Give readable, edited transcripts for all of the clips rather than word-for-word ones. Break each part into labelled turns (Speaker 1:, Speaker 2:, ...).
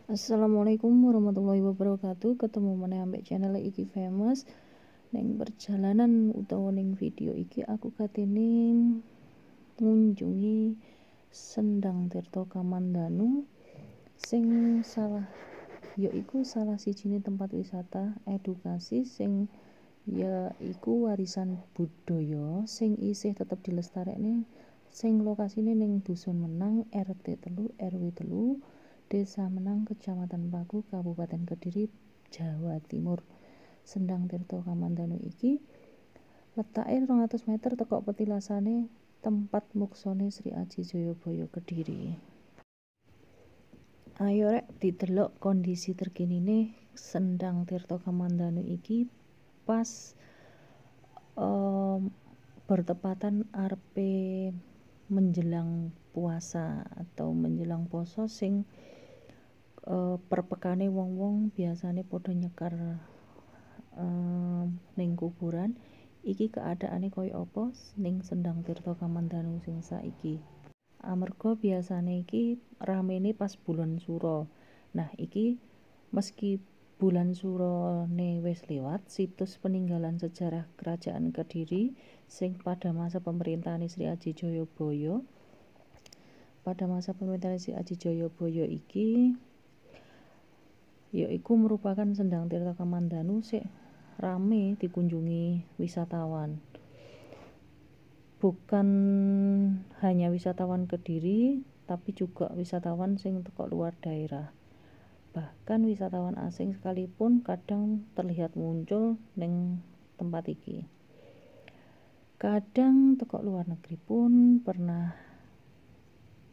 Speaker 1: Assalamualaikum warahmatullahi wabarakatuh. Ketemu meneh ambek channel iki famous. Neng perjalanan utawa ning video iki aku katene ngunjungi Sendang Tirto Kamandanu sing yaiku salah sijine tempat wisata edukasi sing yaiku warisan budaya sing isih tetep dilestarekne sing lokasine ning Dusun Menang RT 3 RW 3 Desa Menang Kecamatan Paku Kabupaten Kediri Jawa Timur. Sendang Tirto Kamandanu iki letake 200 meter teko petilasane tempat muksone Sri Aji Jayabaya Kediri. Ayo rek didelok kondisi terkinine Sendang Tirto Kamandanu iki pas bertepatan arepe menjelang puasa atau menjelang poso sing perpekane wong-wong biasane padha nyekar ning kuburan. Iki keadaane koyo apa ning Sendang Tirto Kamandanu sing saiki. Amarga biasane iki ramene pas bulan suro. Nah, iki meski bulan surone wis liwat, situs peninggalan sejarah Kerajaan Kediri sing pada masa pemerintahan Sri Aji Jayabaya iki yaiku merupakan Sendang Tirto Kamandanu sik rame dikunjungi wisatawan. Bukan hanya wisatawan Kediri, tapi juga wisatawan sing teko luar daerah. Bahkan wisatawan asing sekalipun kadang terlihat muncul ning tempat iki. Kadang teko luar negeri pun pernah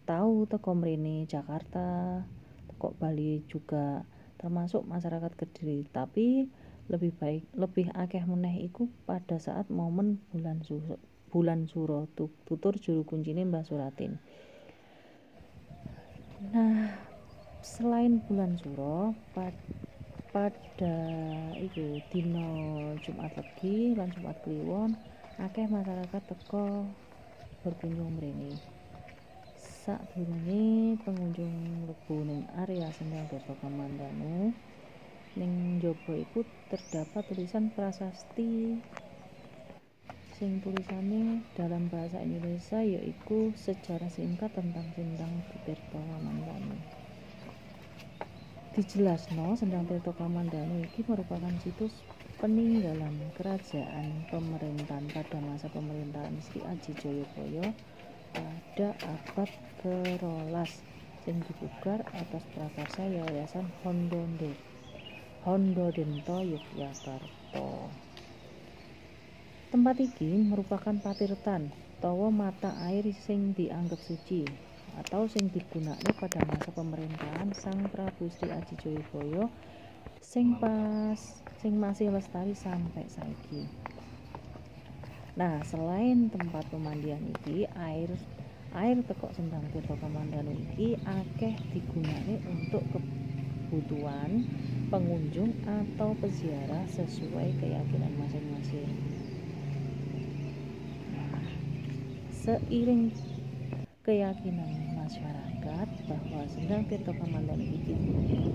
Speaker 1: tahu teko mrene Jakarta, teko Bali juga termasuk masyarakat Kediri, tapi lebih akeh meneh iku pada saat momen bulan suro tutur juru kuncine Mbah Suratin. Nah, selain bulan suro pada iku dina Jumat Legi lan Jumat Kliwon akeh masyarakat teko berkunjung mrene. Sadurunge pengunjung mlebu ning area Sendang Tirto Kamandanu, ning njaba iku terdapat tulisan prasasti sing tulisane dalam bahasa Indonesia yaiku sejarah singkat tentang Sendang Tirto Kamandanu. Dijelasno Sendang Tirto Kamandanu iki merupakan situs peninggalan kerajaan pemerintahan pada masa pemerintahan Sri Aji Jayabaya pada abad ke-12 sing dipugar atas prakarsa Yayasan Hondodento Yogyakarta. Tempat iki merupakan patirtan utawa mata air sing dianggap suci atau sing digunakne pada masa pemerintahan Sang Prabu Sri Aji Jayabaya sing masih lestari sampai saiki. Nah, selain tempat pemandian iki, air teko Sendang Tirto Kamandanu iki akeh digunakne untuk kebutuhan pengunjung atau peziarah sesuai keyakinan masing-masing. Seiring keyakinan masyarakat bahwa Sendang Tirto Kamandanu iki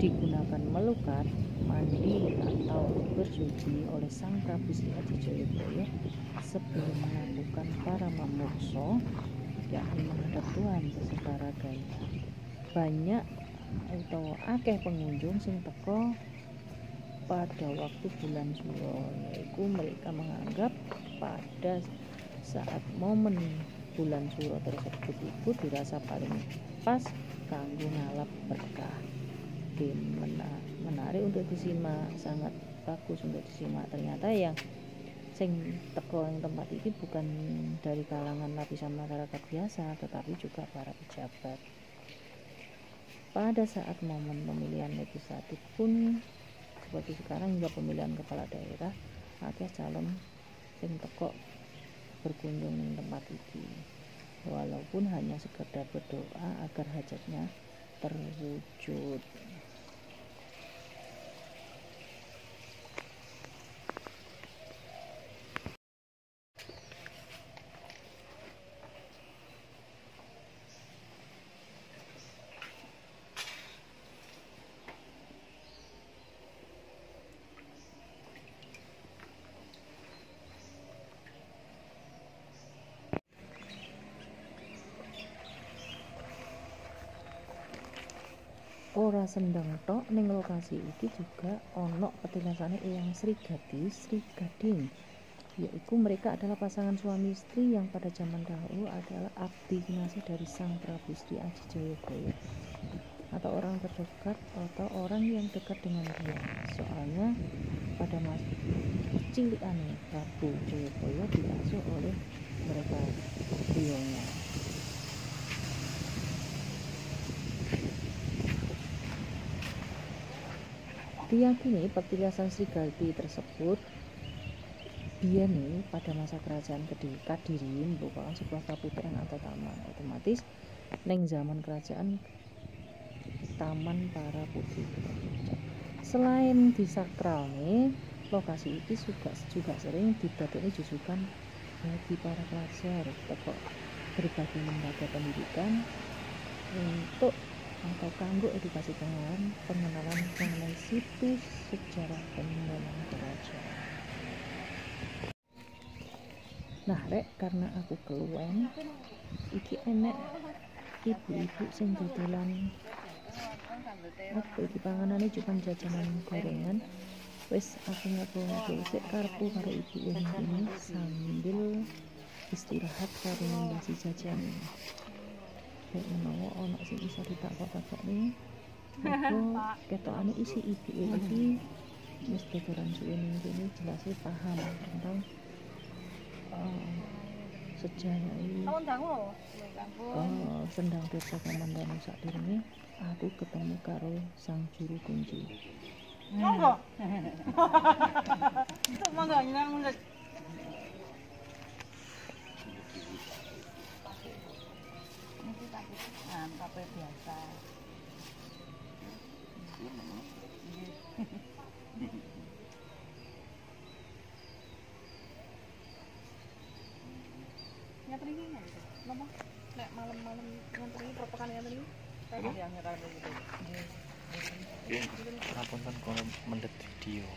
Speaker 1: digunakan melukat, mandi atau bersuci oleh Sang Prabu Sri Aji Jayabaya sebelum melakukan para mamuksa, yakni menghadap Tuhan beserta raganya. Banyak atau akeh pengunjung sing teko pada waktu bulan suro, yaitu mereka menganggap pada saat momen bulan suro tersebut itu dirasa paling pas kanggo ngalap berkah. Menarik untuk disimak, sangat bagus untuk disimak. Ternyata yang sing teko yang tempat ini bukan dari kalangan lapisan masyarakat biasa, tetapi juga para pejabat. Pada saat momen pemilihan legislatif pun seperti sekarang hingga pemilihan kepala daerah, akeh calon sing teko berkunjung di tempat ini, walaupun hanya sekedar berdoa agar hajatnya terwujud. ora sendang tok, ning lokasi iki juga ono petilasane Eyang Sri Gadis, Sri Gading, yaitu mereka adalah pasangan suami istri yang pada zaman dahulu adalah abdi kinasih dari Sang Prabu Sri Aji Jayabaya, atau orang terdekat atau orang yang dekat dengan dia. Soalnya pada masa cilikane Prabu Jayabaya diasuh oleh mereka beliaunya. Diyakini petilasan Sri Galbi tersebut biyen pada masa kerajaan Kadiri merupakan sebuah kaputren atau taman. Otomatis neng zaman kerajaan taman para putri. Selain disakral nih, lokasi ini juga sering didadekne jujukan bagi para pelajar atau berbagai lembaga pendidikan untuk atau kanggo edukasi pengenalan mengenai situs sejarah peninggalan kerajaan. Nah rek, karena aku keluwen iki enek ibu-ibu sing dodolan apa iki panganane cuma jajanan gorengan. Wis aku ngobrol sik karepku karo ibu ini sambil istirahat karo nasi jajan. Nek menawa ana sing iso ditakok-takokne, aku ketokane isi ibu iki wis dodolan suwe ning kene jelasé paham tentang sejarah Sendang Tirta Kamandanu sakdurunge aku ketemu karo sang juru kunci.
Speaker 2: Monggo. Monggo nyenang mulut. Tapi biasa. Nyatri iki napa? Nek malam-malam nyatri protokan nyatri. Saya yang nyakar begitu.
Speaker 3: Ngapunten kalau mendet video.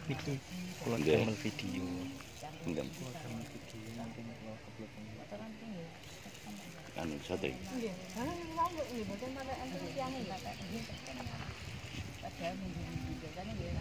Speaker 3: Niki kula damel video. Enggak buat damel video mungkin kalau kebetulan. Anu sate.
Speaker 2: Nggih. Lah nek nggih boten malah enten tiyang iki. Padahal minggu biasane nggih.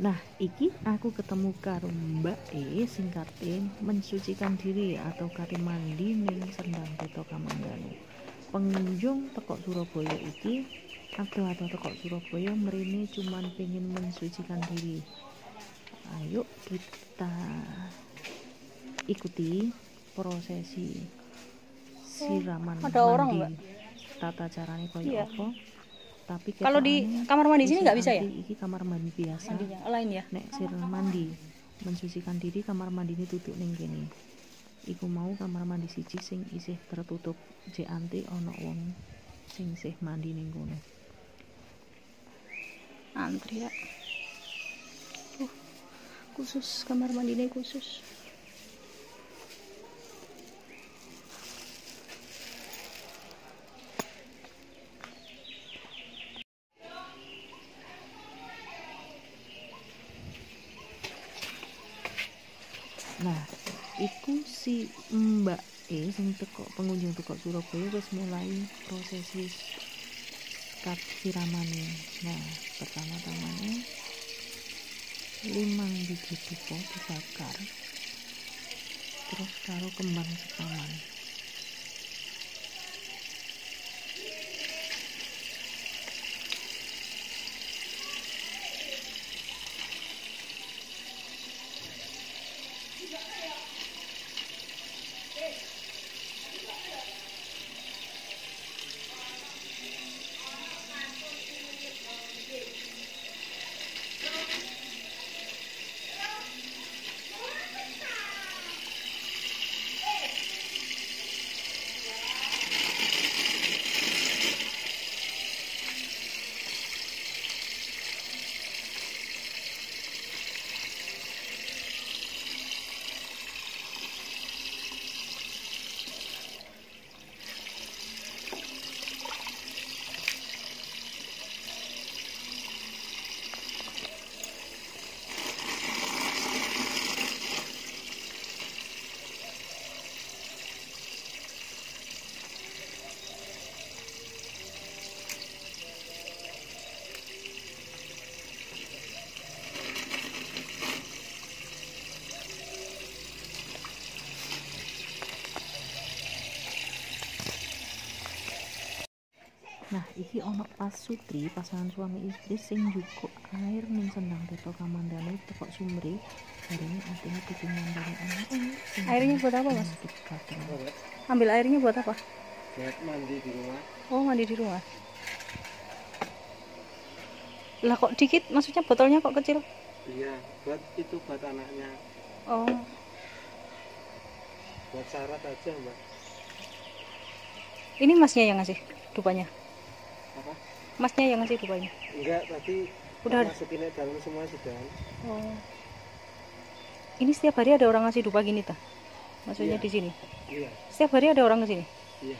Speaker 1: Nah, iki aku ketemu karo Mbak singkatin mensucikan diri atau kari mandi ning Sendang Tirta Kamandanu. Pengunjung teko Surabaya iki atau teko Surabaya mrene cuman pengen mensucikan diri. Ayo kita ikuti prosesi siraman mandi. Tata caranya koyo apa? Tapi
Speaker 2: kalau di kamar mandi sini nggak bisa ya?
Speaker 1: Iki kamar mandi biasa.
Speaker 2: Mandinya lain ya?
Speaker 1: Nek siraman mandi, mensucikan diri kamar mandi ini tutup ning kene. Iku mau kamar mandi siji sing isih tertutup, jek anti ana wong sing isih mandi ning kono.
Speaker 2: Antri ya. Khusus kamar mandi ini khusus.
Speaker 1: Nah, iku si Mbak sing teko pengunjung teko Surabaya wis mulai prosesi siramane. Nah, pertama-tamanya 5 biji dupa dibakar. Terus karo kembang setaman. Nah, iki ono pas Sutri, pasangan suami istri sing njupuk air ning sendang Tirta Kamandanu teko sumre. Jarine atine kudu ngandani anak.
Speaker 2: Airnya buat apa, Mas?
Speaker 1: Penyakit gatel.
Speaker 2: Ambil airnya buat apa?
Speaker 3: Buat mandi di rumah.
Speaker 2: Oh, mandi di rumah. Lah kok dikit? Maksudnya botolnya kok kecil?
Speaker 3: Iya, buat anaknya.
Speaker 2: Oh,
Speaker 3: Buat syarat aja, Mbak.
Speaker 2: ini masnya yang ngasih dupanya?
Speaker 3: Apa?
Speaker 2: Masnya yang ngasih dupanya?
Speaker 3: Enggak, tadi
Speaker 2: Udah.
Speaker 3: masukin dalam semua sudah.
Speaker 2: Oh. Ini setiap hari ada orang ngasih dupa gini tah? Maksudnya
Speaker 3: Iya.
Speaker 2: di sini?
Speaker 3: Iya,
Speaker 2: Setiap hari ada orang ke sini?
Speaker 3: iya.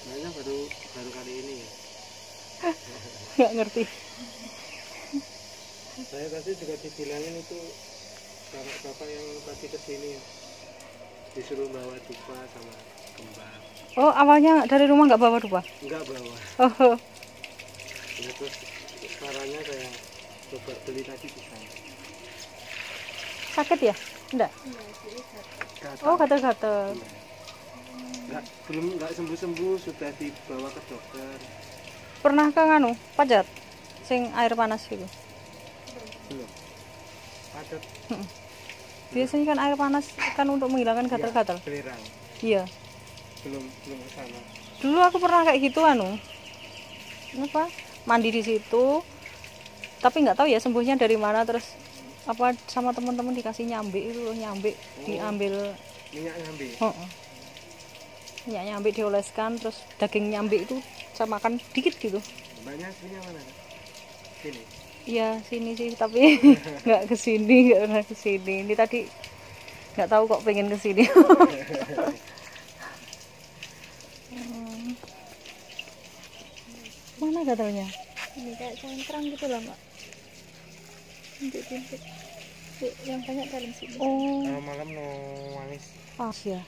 Speaker 3: Makanya baru kali ini ya.
Speaker 2: Nggak ngerti.
Speaker 3: Saya tadi juga dibilangin itu bapak yang tadi kesini disuruh bawa dupa sama kembang.
Speaker 2: Oh, awalnya dari rumah nggak bawa dupa?
Speaker 3: Enggak bawa.
Speaker 2: Oh,
Speaker 3: Ya, terus caranya saya coba beli tadi di sana.
Speaker 2: sakit ya? Enggak?
Speaker 3: Gatal.
Speaker 2: Oh, gatel-gatel.
Speaker 3: Enggak sembuh-sembuh, sudah dibawa ke dokter.
Speaker 2: Pernah ke nganu, pajat? Sing air panas gitu.
Speaker 3: Belum. Padat.
Speaker 2: Biasanya kan air panas kan untuk menghilangkan gatel-gatel.
Speaker 3: Belerang.
Speaker 2: Iya.
Speaker 3: Belum ke sana.
Speaker 2: Dulu aku pernah kayak gitu apa? Mandi di situ. Tapi nggak tahu ya sembuhnya dari mana, terus apa sama teman-teman dikasih nyambe itu loh, nyambe diambil.
Speaker 3: Minyak nyambe.
Speaker 2: Minyak nyambe dioleskan, terus daging nyambe itu saya makan dikit gitu.
Speaker 3: Banyak minyak mana? Sini.
Speaker 2: Iya sini sih, tapi nggak kesini, nggak pernah kesini. Ini tadi nggak tahu kok pengen kesini. Mana gatalnya? Ini kayak cengkrang gitu lah, Mbak. Bintik-bintik. Yang banyak dalam sini. Oh,
Speaker 3: Kalau malam no manis.
Speaker 2: pas ya.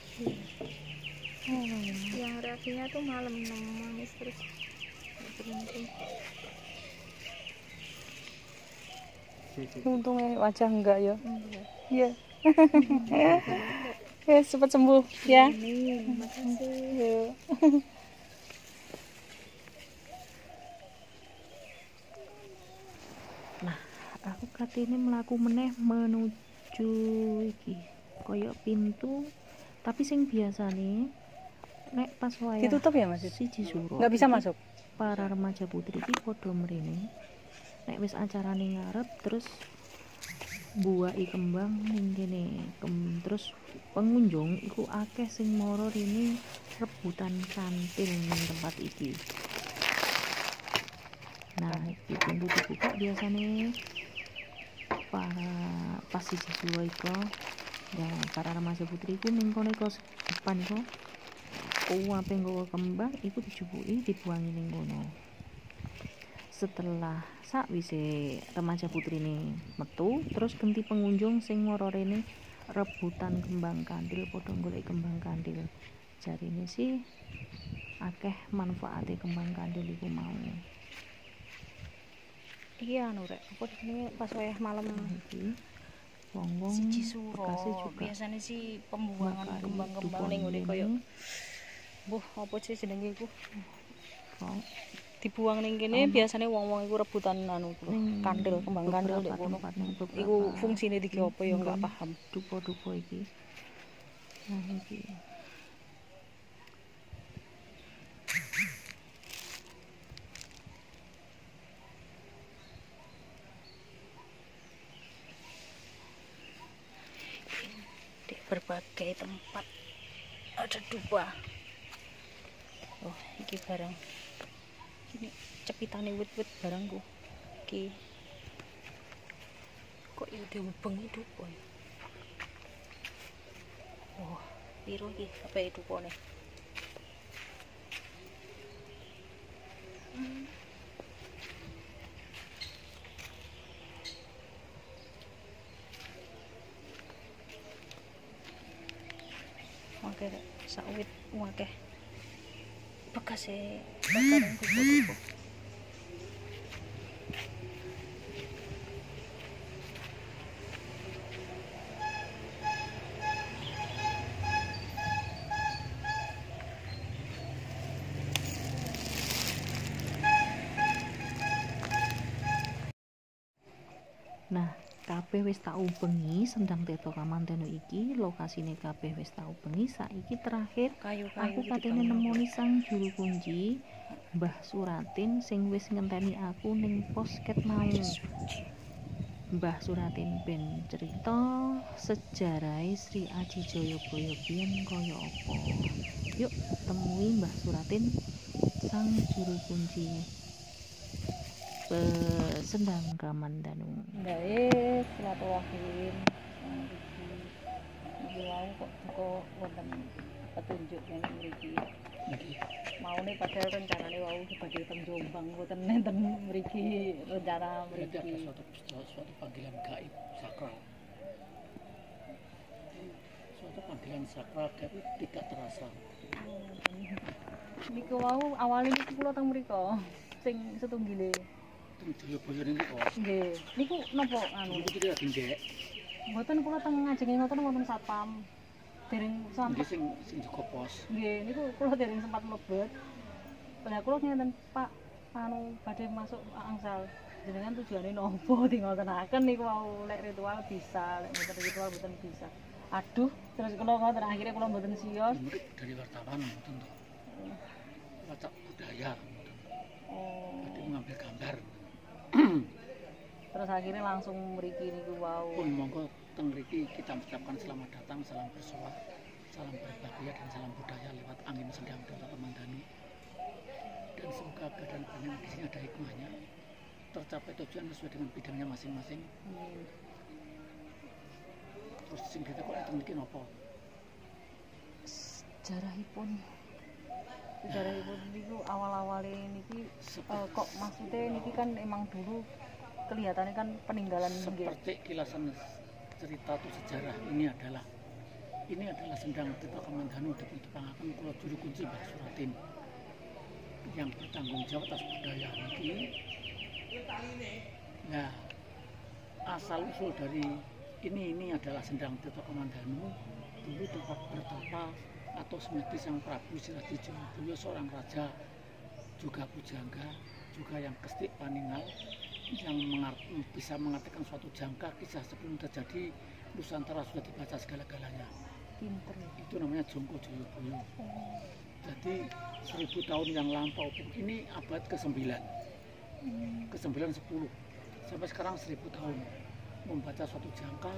Speaker 4: Yang reaksinya tuh malam nangis terus nggak berhenti.
Speaker 2: Untungnya wajah enggak ya. Iya. Ya, cepat sembuh ya.
Speaker 4: Amin, makasih.
Speaker 2: Iya.
Speaker 1: Nah, aku katene mlaku meneh menuju iki koyo pintu, tapi sing biasane nek pas wayah
Speaker 2: Ditutup ya, Mas?
Speaker 1: siji suro
Speaker 2: Nggak bisa
Speaker 1: iki
Speaker 2: masuk.
Speaker 1: para remaja putri iki padha mrene nek wis acarane ngarep terus buai kembang ning kene terus pengunjung iku akeh sing mara rene rebutan kantil ning tempat iki. Nah, iki pintu dibuka biasane pas siji suro iku ya para remaja putri iku ning kono iku depan iku kuwape nggawa kembang iku dijupuki dibuangi ning kono. Setelah sakwise remaja putri ini metu terus ganti pengunjung sing mara rene rebutan kembang kandil, padha golek kembang kandil. Jarine sih akeh manfaate kembang kandil iku mau.
Speaker 2: Iya rek, apa ini pas wayah malam
Speaker 1: Iki wong-wong
Speaker 2: siji suro.
Speaker 1: bekasnya juga
Speaker 2: Biasanya sih pembuangan
Speaker 1: makari
Speaker 2: kembang-kembang
Speaker 1: dukun
Speaker 2: ning ngene
Speaker 1: ini.
Speaker 2: koyo mbuh apa sih jenenge iku?
Speaker 1: Kok
Speaker 2: Dibuang ning kene biasanya wong-wong iku rebutan kandil, kembang kandil ndek kono. Iku fungsine iki apa ya enggak paham.
Speaker 1: dupa-dupa iki. Nah iki
Speaker 2: Di berbagai tempat ada dupa. Oh, iki barang. Ini cepitane wit-wit barangku. Iki. Kok ya diubengi dupa ya? Oh, piro iki ape dupane? Oke, sawit akeh. Bekase bakaran dupa-dupa.
Speaker 1: Nah, kabeh wis tak ubengi sendang teta kamantenu iki, lokasine kabeh wis tak ubengi. Saiki terakhir aku katene nemoni sang juru kunci Mbah Suratin sing wis ngenteni aku ning pos ket mau. Mbah Suratin ben cerita sejarahe Sri Aji Jayabaya biyen kaya apa. Yuk temui Mbah Suratin sang juru kunci Sendang Kamandanu.
Speaker 2: Ndae silaturahim iki wau kok wonten petunjuk ning mriki. Maune padahal rencanane wau badhe teng Jombang mboten nenten mriki rencana
Speaker 5: Berarti ada
Speaker 2: mriki.
Speaker 5: suatu panggilan gaib sakral. Suatu panggilan sakral gaib tidak terasa.
Speaker 2: Niku wau awalnya niku kula teng mriko sing setunggile.
Speaker 5: Teng Jayabaya ini kok.
Speaker 2: Nggih, niku napa anu?
Speaker 5: Itu kita lagi ndek.
Speaker 2: Mboten kula teng ngajengi ngoten wonten satpam. Dereng
Speaker 5: Ini
Speaker 2: sampai
Speaker 5: sing jaga pos.
Speaker 2: nggih niku kula dereng sempat mlebet. Lah kula ngenten Pak anu badhe masuk angsal. Jenengan tujuane nopo dingotenaken niku wau lek ritual bisa, lek mboten ritual mboten bisa. Aduh, terus kula ngoten akhirnya kula mboten sios.
Speaker 5: Ini dari wartawan mboten to. Wacak budaya mboten.
Speaker 2: Oh,
Speaker 5: Berarti mengambil gambar.
Speaker 2: terus akhirnya langsung mriki niku wau.
Speaker 5: Pun monggo teng mriki kita mengucapkan selamat datang, salam bersolah, salam berbahagia dan salam budaya lewat angin sendang Teta Kamandanu. Dan semoga keadaan panjang di sini ada hikmahnya, tercapai tujuan sesuai dengan bidangnya masing-masing. Terus sing kita kok teng mriki napa?
Speaker 2: Sejarahipun niku awal-awale niki kok maksudnya niki kan emang dulu kelihatannya kan peninggalan nggih.
Speaker 5: Seperti kilasan cerita atau sejarah ini adalah sendang Teta Kamandanu dipuntepangaken kula juru kunci Mbah Suratin yang bertanggung jawab atas budaya niki. Nah, asal usul dari ini adalah sendang Teta Kamandanu dulu tempat bertapa atau semedi Sang Prabu Sri Aji Jayabaya, seorang raja juga pujangga juga yang kestik paningal yang bisa mengartikan suatu jangka kisah sebelum terjadi Nusantara sudah dibaca segala-galanya.
Speaker 2: Pinter.
Speaker 5: Itu namanya Jongko Jayabaya. Jadi 1000 tahun yang lampau, ini abad ke-9 ke-9 10 sampai sekarang 1000 tahun membaca suatu jangka,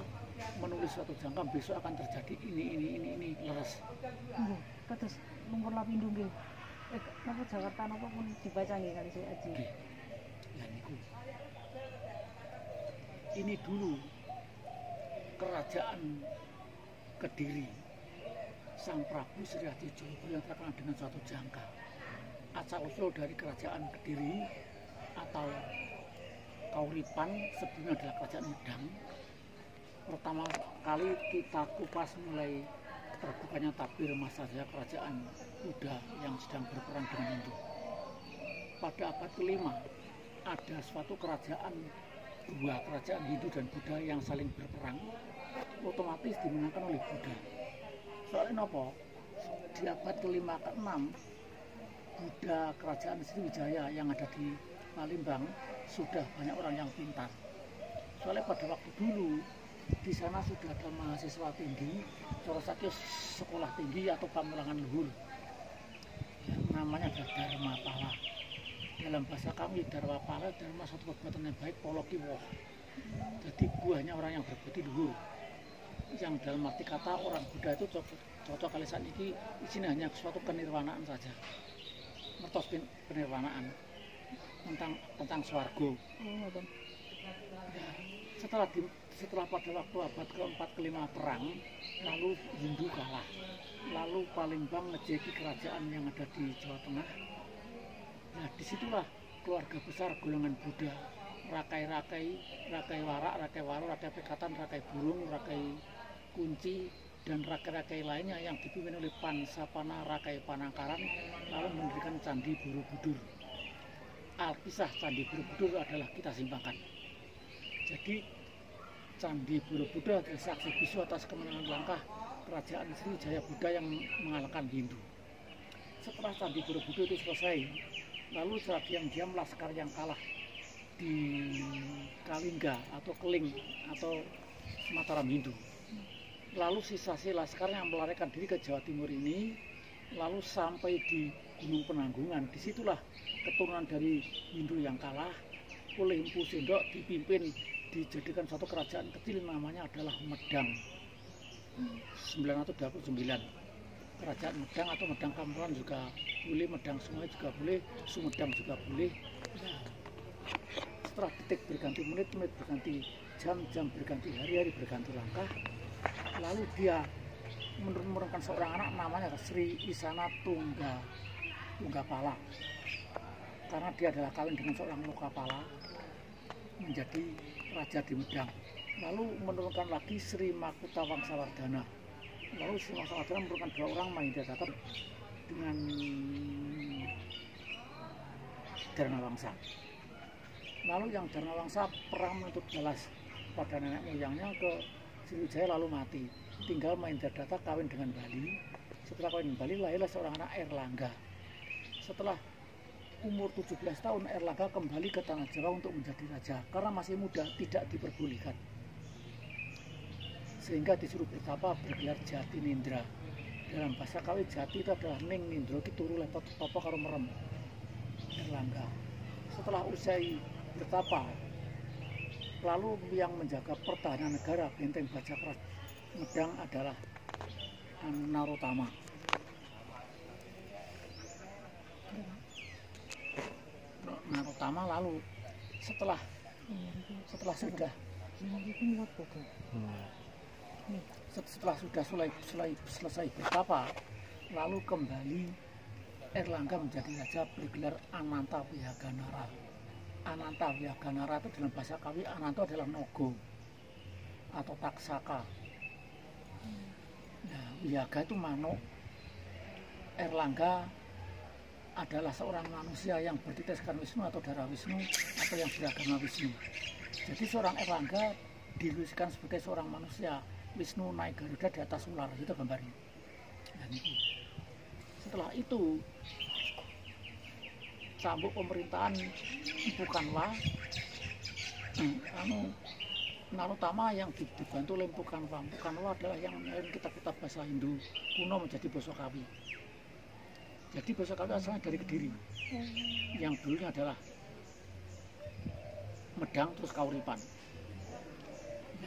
Speaker 5: menulis suatu jangka, besok akan terjadi ini leres.
Speaker 2: Nggih, kados lumpur lapindo nggih. Napa Jakarta napa pun dibaca nggih kali Sri Aji.
Speaker 5: Nggih. Lah niku. Ini dulu kerajaan Kediri. Sang Prabu Sri Aji Jayabaya yang terkenal dengan suatu jangka. Asal usul dari kerajaan Kediri atau Kauripan sebelumnya adalah kerajaan Medang. Pertama kali kita kupas mulai terbukanya tabir masa jaya kerajaan Buddha yang sedang berperang dengan Hindu. Pada abad ke-5 ada suatu kerajaan, dua kerajaan Hindu dan Buddha yang saling berperang, otomatis dimenangkan oleh Buddha. Soalnya apa? Di abad ke-5 ke-6 Buddha kerajaan Sriwijaya yang ada di Palembang sudah banyak orang yang pintar. Soalnya pada waktu dulu di sana sudah ada mahasiswa tinggi, salah sekolah tinggi atau pamulangan luhur. Yang namanya adalah Dharmapala. Dalam bahasa kami Dharmapala adalah suatu perbuatan yang baik, polokiwoh. Jadi buahnya orang yang berbudi luhur. Yang dalam arti kata orang Buddha itu cocok kali saat ini isinya hanya suatu kenirwanaan saja. Mertos penirwanaan tentang swarga. Setelah pada waktu abad ke-4 ke-5 perang, lalu Hindu kalah, lalu Palembang ngejeki kerajaan yang ada di Jawa Tengah. Nah, disitulah keluarga besar golongan Buddha, rakai-rakai, rakai warak, rakai waru, rakai pekatan, rakai burung, rakai kunci, dan rakai-rakai lainnya yang dipimpin oleh Pansapana Rakai Panangkaran, lalu mendirikan Candi Borobudur. Alkisah Candi Borobudur adalah kita simpangkan. Jadi Candi Borobudur adalah saksi bisu atas kemenangan langkah kerajaan Sriwijaya Buddha yang mengalahkan Hindu. Setelah Candi Borobudur itu selesai, lalu secara diam-diam laskar yang kalah di Kalingga atau Keling atau Mataram Hindu. Lalu sisa-sisa Laskar yang melarikan diri ke Jawa Timur ini, lalu sampai di Gunung Penanggungan. Disitulah keturunan dari Hindu yang kalah oleh Empu Sendok dipimpin, dijadikan satu kerajaan kecil namanya adalah Medang. 929. Kerajaan Medang atau Medang Kamuran juga boleh, Medang Sungai juga boleh, Sumedang juga boleh. Nah, setelah detik berganti menit, menit berganti jam, jam berganti hari, hari berganti langkah, lalu dia menurunkan seorang anak namanya Sri Isana Tunggapala, karena dia adalah kawin dengan seorang Lokapala menjadi raja di Medang. Lalu menurunkan lagi Sri Makuta Wangsawardhana. Lalu Sri Wangsawardhana menurunkan 2 orang Mahindra dengan Dharmawangsa. Lalu yang Dharmawangsa perang menuntut balas pada nenek moyangnya ke Sriwijaya lalu mati. Tinggal Mahindra kawin dengan Bali. Setelah kawin dengan Bali lahirlah seorang anak Erlangga. Setelah umur 17 tahun Erlangga kembali ke tanah Jawa untuk menjadi raja karena masih muda, tidak diperbolehkan. Sehingga disuruh bertapa bergelar Jati Nindra. Dalam bahasa Kawi Jati itu adalah Ning Nindra ki turu lepot tapa karo merem. Erlangga. Setelah usai bertapa, lalu yang menjaga pertahanan negara benteng Bajapras Medang adalah Narotama. Narotama lalu setelah sudah selesai bertapa, lalu kembali Erlangga menjadi raja bergelar Ananta Wihaganara. Ananta Wihaganara itu dalam bahasa Kawi, Ananta adalah Nogo atau Taksaka. Nah, Wihaga itu manuk. Erlangga adalah seorang manusia yang bertitiskan Wisnu atau darah Wisnu atau yang beragama Wisnu. Jadi seorang Erlangga diluluskan sebagai seorang manusia. Wisnu naik Garuda di atas ular, itu gambarnya. Dan itu. Setelah itu cambuk pemerintahan bukanlah Narotama yang dibantu oleh Pukanwa. Pukanwa adalah yang menyaring kitab-kitab bahasa Hindu kuno menjadi basa Kawi. Jadi basa Kawi asalnya dari Kediri, yang dulunya adalah Medang terus Kauripan.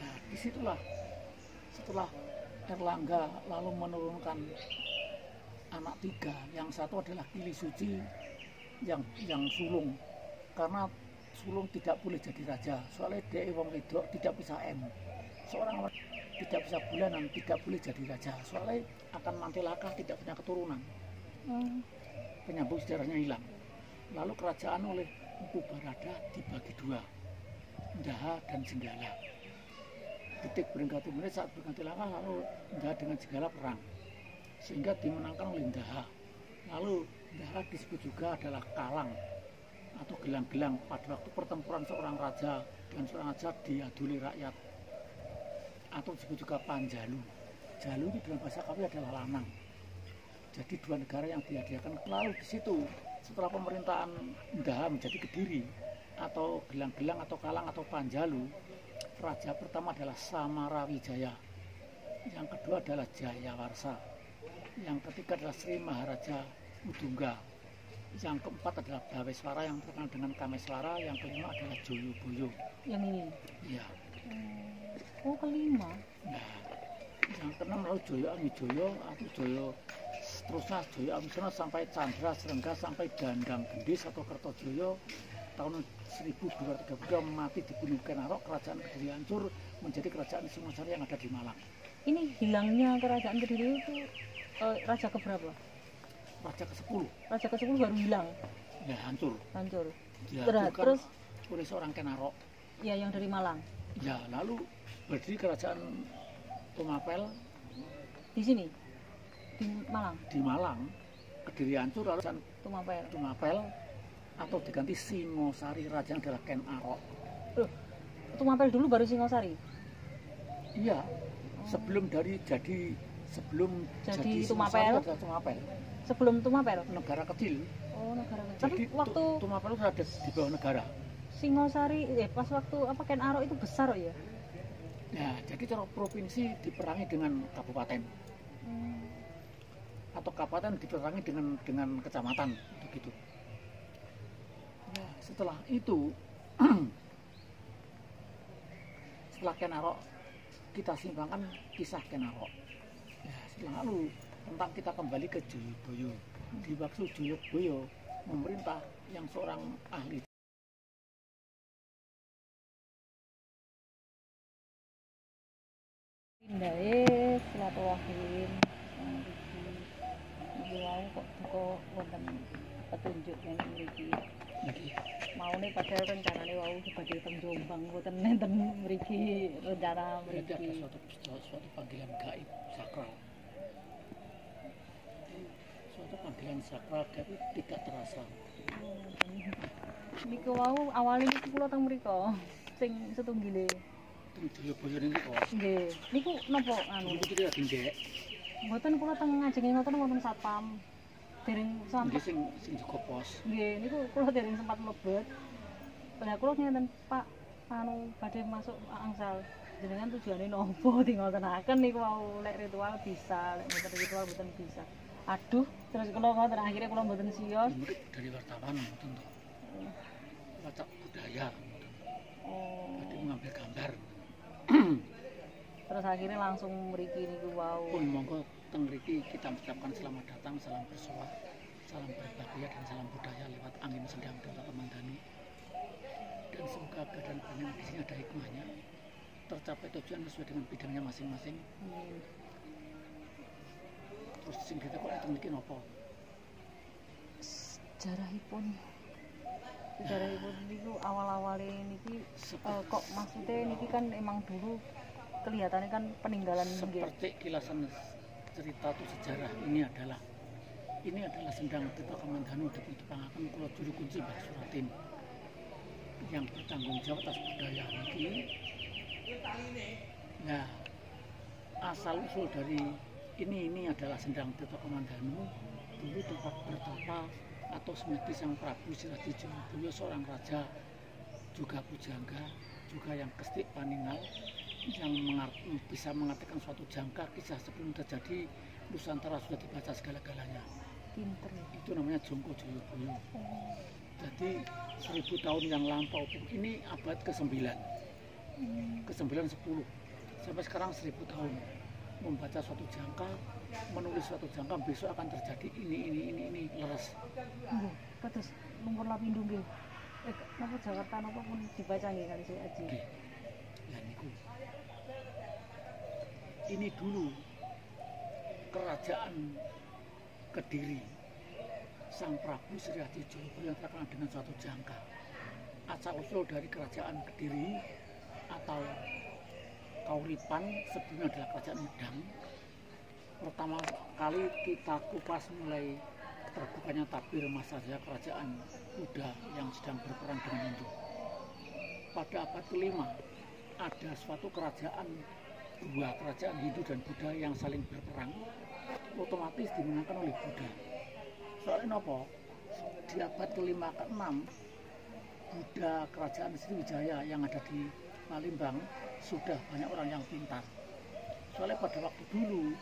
Speaker 5: Nah, disitulah setelah Erlangga lalu menurunkan anak 3, yang satu adalah Kili Suci yang sulung, karena sulung tidak boleh jadi raja, soalnya dia wong wedok tidak bisa seorang tidak bisa bulanan tidak boleh jadi raja, soalnya akan mantilaka, tidak punya keturunan, penyambung sejarahnya hilang. Lalu kerajaan oleh Empu Barada dibagi 2, Ndaha dan Jenggala. Detik berganti menit saat berganti langkah, lalu Ndaha dengan Jenggala perang sehingga dimenangkan oleh Ndaha. Lalu Ndaha disebut juga adalah Kalang atau gelang-gelang pada waktu pertempuran seorang raja dengan seorang raja diaduli rakyat, atau disebut juga Panjalu. Jalu itu dalam bahasa Kawi adalah lanang. Jadi 2 negara yang dihadiahkan. Lalu di situ setelah pemerintahan Ndaha menjadi Kediri atau gelang-gelang atau Kalang atau Panjalu, raja pertama adalah Samarawijaya, yang kedua adalah Jayawarsa, yang ketiga adalah Sri Maharaja Udungga, yang keempat adalah Baweswara yang terkenal dengan Kameswara, yang kelima adalah Joyoboyo.
Speaker 2: Yang ini?
Speaker 5: Iya.
Speaker 2: Oh, kelima.
Speaker 5: Nah, yang keenam lalu Joyo Amijoyo atau Joyo, terusnya Joyo Amijoyo sampai Candra Srengga sampai Dandang Gendis atau Kertojoyo. Tahun 1232 mati dibunuh Kenarok, kerajaan Kediri hancur menjadi kerajaan Singosari yang ada di Malang.
Speaker 2: Ini hilangnya kerajaan Kediri itu raja keberapa?
Speaker 5: Raja ke-10.
Speaker 2: Raja ke-10 baru hilang.
Speaker 5: Ya, hancur. Ya,
Speaker 2: Terus
Speaker 5: oleh seorang Kenarok.
Speaker 2: Ya, yang dari Malang.
Speaker 5: Ya, lalu berdiri kerajaan Tumapel
Speaker 2: di sini. Di Malang.
Speaker 5: Di Malang. Kediri hancur, lalu Tumapel atau diganti Singosari, raja yang adalah Ken Arok.
Speaker 2: Loh, Tumapel dulu baru Singosari.
Speaker 5: Iya. Sebelum jadi
Speaker 2: Tumapel.
Speaker 5: Sebelum
Speaker 2: Tumapel.
Speaker 5: Negara kecil.
Speaker 2: Oh, negara kecil.
Speaker 5: Jadi
Speaker 2: tapi waktu
Speaker 5: Tumapel itu ada di bawah negara.
Speaker 2: Singosari pas waktu apa Ken Arok itu besar ya?
Speaker 5: Nah, jadi cara provinsi diperangi dengan kabupaten atau kabupaten diperangi dengan kecamatan begitu. Nah, setelah itu setelah Ken Arok kita simpangkan kisah Ken Arok. Ya, setelah lalu tentang kita kembali ke Jayabaya. Di waktu Jayabaya memerintah yang seorang ahli
Speaker 1: Pindahe silaturahim iki wau kok wonten petunjuk yang mriki.
Speaker 5: niki.
Speaker 1: Maune padahal rencanane wau badhe teng Jombang mboten nenten mriki rencana
Speaker 5: Berarti ada
Speaker 1: mriki.
Speaker 5: suatu panggilan gaib sakral. Suatu panggilan sakral tapi tidak terasa.
Speaker 2: Niku wau awalnya niku kula teng mriko sing setunggile.
Speaker 5: Teng Jayabaya niki kok.
Speaker 2: Nggih, niku napa anu?
Speaker 5: Niku kita lagi ndek.
Speaker 2: Mboten kula teng ngajengi ngoten wonten satpam. Dereng
Speaker 5: Niki
Speaker 2: sampai
Speaker 5: sing juga pos.
Speaker 2: nggih niku kula dereng sempat mlebet. Lah kula ngenten Pak anu badhe masuk angsal. Jenengan tujuane nopo dingotenaken niku wau lek ritual bisa, lek mboten ritual mboten bisa. Aduh, terus kula ngoten akhirnya kula mboten sios.
Speaker 5: Murid dari wartawan mboten to. Wacak budaya mboten.
Speaker 2: Oh.
Speaker 5: Badhe mengambil gambar.
Speaker 2: Terus akhirnya langsung mriki niku wau.
Speaker 5: Pun monggo teng mriki kita mengucapkan selamat datang, salam bersoah, salam berbahagia dan salam budaya lewat angin sendang Dewa Kamandanu. Dan semoga keadaan panjang di sini ada hikmahnya, tercapai tujuan sesuai dengan bidangnya masing-masing. Terus sing kita kok teng mriki napa?
Speaker 2: Sejarahipun niku awal-awale niki kok maksudnya niki kan emang dulu kelihatannya kan peninggalan nggih.
Speaker 5: Seperti kilasan cerita atau sejarah ini adalah sendang Dewa Kamandanu dipuntepangaken kula juru kunci Mbah Suratin yang bertanggung jawab atas budaya niki. Nah, asal usul dari ini adalah sendang Dewa Kamandanu dulu tempat bertapa atau semedi Sang Prabu Sirati Jayabaya, seorang raja juga pujangga juga yang kestik paningal yang bisa mengartikan suatu jangka kisah sebelum terjadi Nusantara sudah dibaca segala-galanya.
Speaker 2: Pinter.
Speaker 5: Itu namanya Jongko Jayabaya. Jadi 1000 tahun yang lampau ini abad ke-9 ke-9 10 sampai sekarang 1000 tahun membaca suatu jangka, menulis suatu jangka besok akan terjadi ini leres.
Speaker 2: Nggih, kados nomor lapindo nggih. Napa Jakarta napa pun dibaca nggih kali saya aji.
Speaker 5: Nggih. Lah niku. Ini dulu kerajaan Kediri. Sang Prabu Sriadi Jayabaya yang terkenal dengan suatu jangka. Asal usul dari kerajaan Kediri atau Kauripan sebelumnya adalah kerajaan Medang. Pertama kali kita kupas mulai terbukanya tabir masa jaya kerajaan Buddha yang sedang berperang dengan Hindu. Pada abad ke-5 ada suatu kerajaan, dua kerajaan Hindu dan Buddha yang saling berperang, otomatis dimenangkan oleh Buddha. Soalnya apa? Di abad ke-5 ke-6 Buddha kerajaan Sriwijaya yang ada di Palembang sudah banyak orang yang pintar. Soalnya pada waktu dulu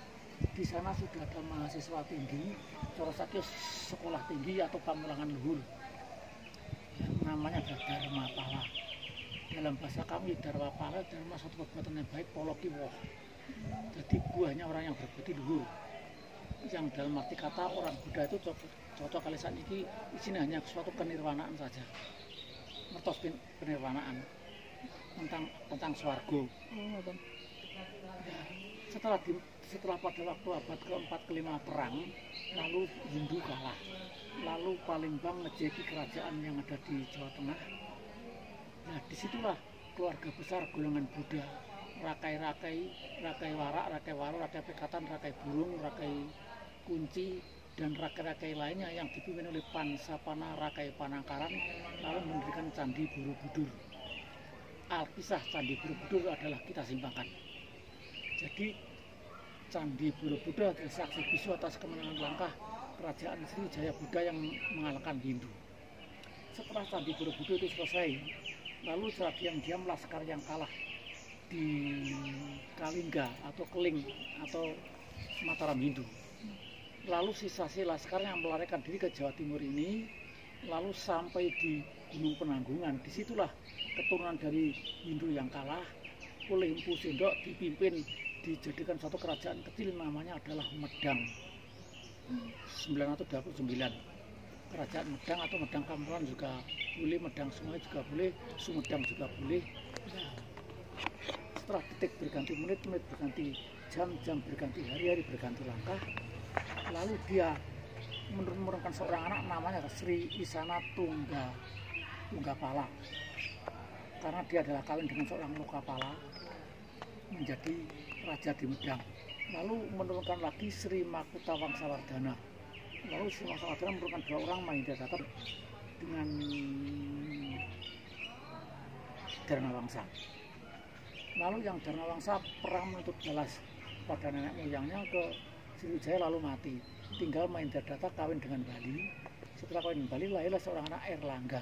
Speaker 5: di sana sudah ada mahasiswa tinggi, Sorosakyo sekolah tinggi atau pamulangan luhur. Yang namanya adalah Dharmapala. Dalam bahasa kami Dharmapala adalah suatu perbuatan yang baik, polokiwoh. Jadi buahnya orang yang berbudi luhur. Yang dalam arti kata orang Buddha itu cocok kali saat ini isinya hanya suatu kenirwanaan saja. Mertos kenirwanaan. Tentang swargo. Setelah pada waktu abad ke-4 ke-5 perang, lalu Hindu kalah, lalu Palembang ngejeki kerajaan yang ada di Jawa Tengah. Nah, disitulah keluarga besar golongan Buddha, Rakai-Rakai, Rakai Warak, Rakai Waru, Rakai Pekatan, Rakai Burung, Rakai Kunci, dan Rakai-Rakai lainnya yang dipimpin oleh Pansapana Rakai Panangkaran, lalu mendirikan Candi Borobudur. Alkisah Candi Borobudur adalah kita simpangkan. Jadi Candi Borobudur adalah saksi bisu atas kemenangan langkah kerajaan Sriwijaya Buddha yang mengalahkan Hindu. setelah Candi Borobudur itu selesai, lalu secara diam-diam laskar yang kalah di Kalingga atau Keling atau Mataram Hindu, lalu sisa-sisa laskar yang melarikan diri ke Jawa Timur ini, lalu sampai di Gunung Penanggungan. Disitulah keturunan dari Hindu yang kalah oleh Empu Sendok dipimpin, dijadikan satu kerajaan kecil namanya adalah Medang 929. Kerajaan Medang atau Medang Kameruan juga boleh, Medang Sungai juga boleh, Sumedang juga boleh. Setelah detik berganti menit, menit berganti jam, jam berganti hari, hari berganti langkah, lalu dia menurunkan seorang anak namanya Sri Isana Tunggapala, karena dia adalah kawin dengan seorang Lokapala menjadi raja di Medang. Lalu menurunkan lagi Sri Makuta Wangsawardhana, lalu Sri Wangsawardhana menurunkan 2 orang Mahindra dengan Dharmawangsa. Lalu yang Dharmawangsa perang menuntut balas pada nenek moyangnya ke Sriwijaya lalu mati. Tinggal Mahindra kawin dengan Bali. Setelah kawin dengan Bali lahirlah seorang anak Erlangga.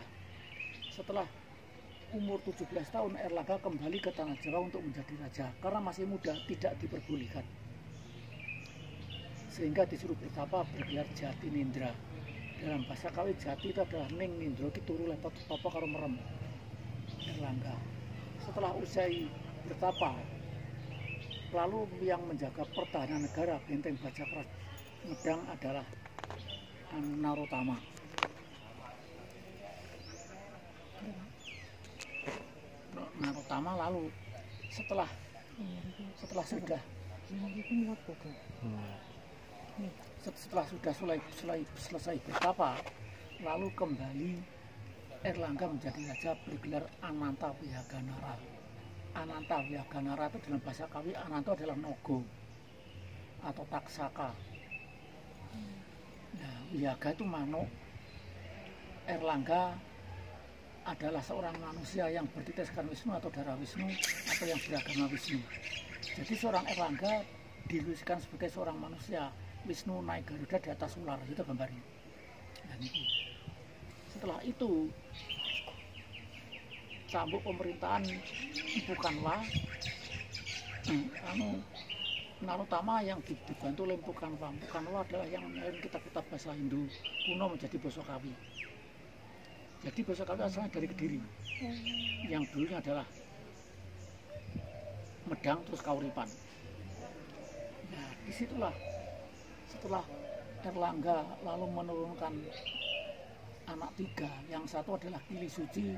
Speaker 5: Setelah umur 17 tahun Erlangga kembali ke tanah Jawa untuk menjadi raja karena masih muda, tidak diperbolehkan. Sehingga disuruh bertapa bergelar Jati Nindra. Dalam bahasa Kawi Jati itu adalah Ning Nindra ki turu lepot tapa karo merem. Erlangga. Setelah usai bertapa, lalu yang menjaga pertahanan negara benteng Bajapras Medang adalah Narotama. Narotama lalu setelah sudah selesai bertapa, lalu kembali Erlangga menjadi raja bergelar Ananta Wihaganara. Ananta Wihaganara itu dalam bahasa Kawi, Ananta adalah Nogo atau Taksaka. Nah, Wihaga itu manuk. Erlangga adalah seorang manusia yang bertitiskan Wisnu atau darah Wisnu atau yang beragama Wisnu. Jadi seorang Erlangga diluluskan sebagai seorang manusia. Wisnu naik Garuda di atas ular, itu gambarnya. Dan itu. Setelah itu cambuk pemerintahan bukanlah Narotama yang dibantu oleh Pukanwa. Pukanwa adalah yang menyalin kitab-kitab bahasa Hindu kuno menjadi basa Kawi. Jadi basa Kawi asalnya dari Kediri, yang dulunya adalah Medang terus Kauripan. Nah, disitulah setelah Erlangga lalu menurunkan anak 3, yang satu adalah Kili Suci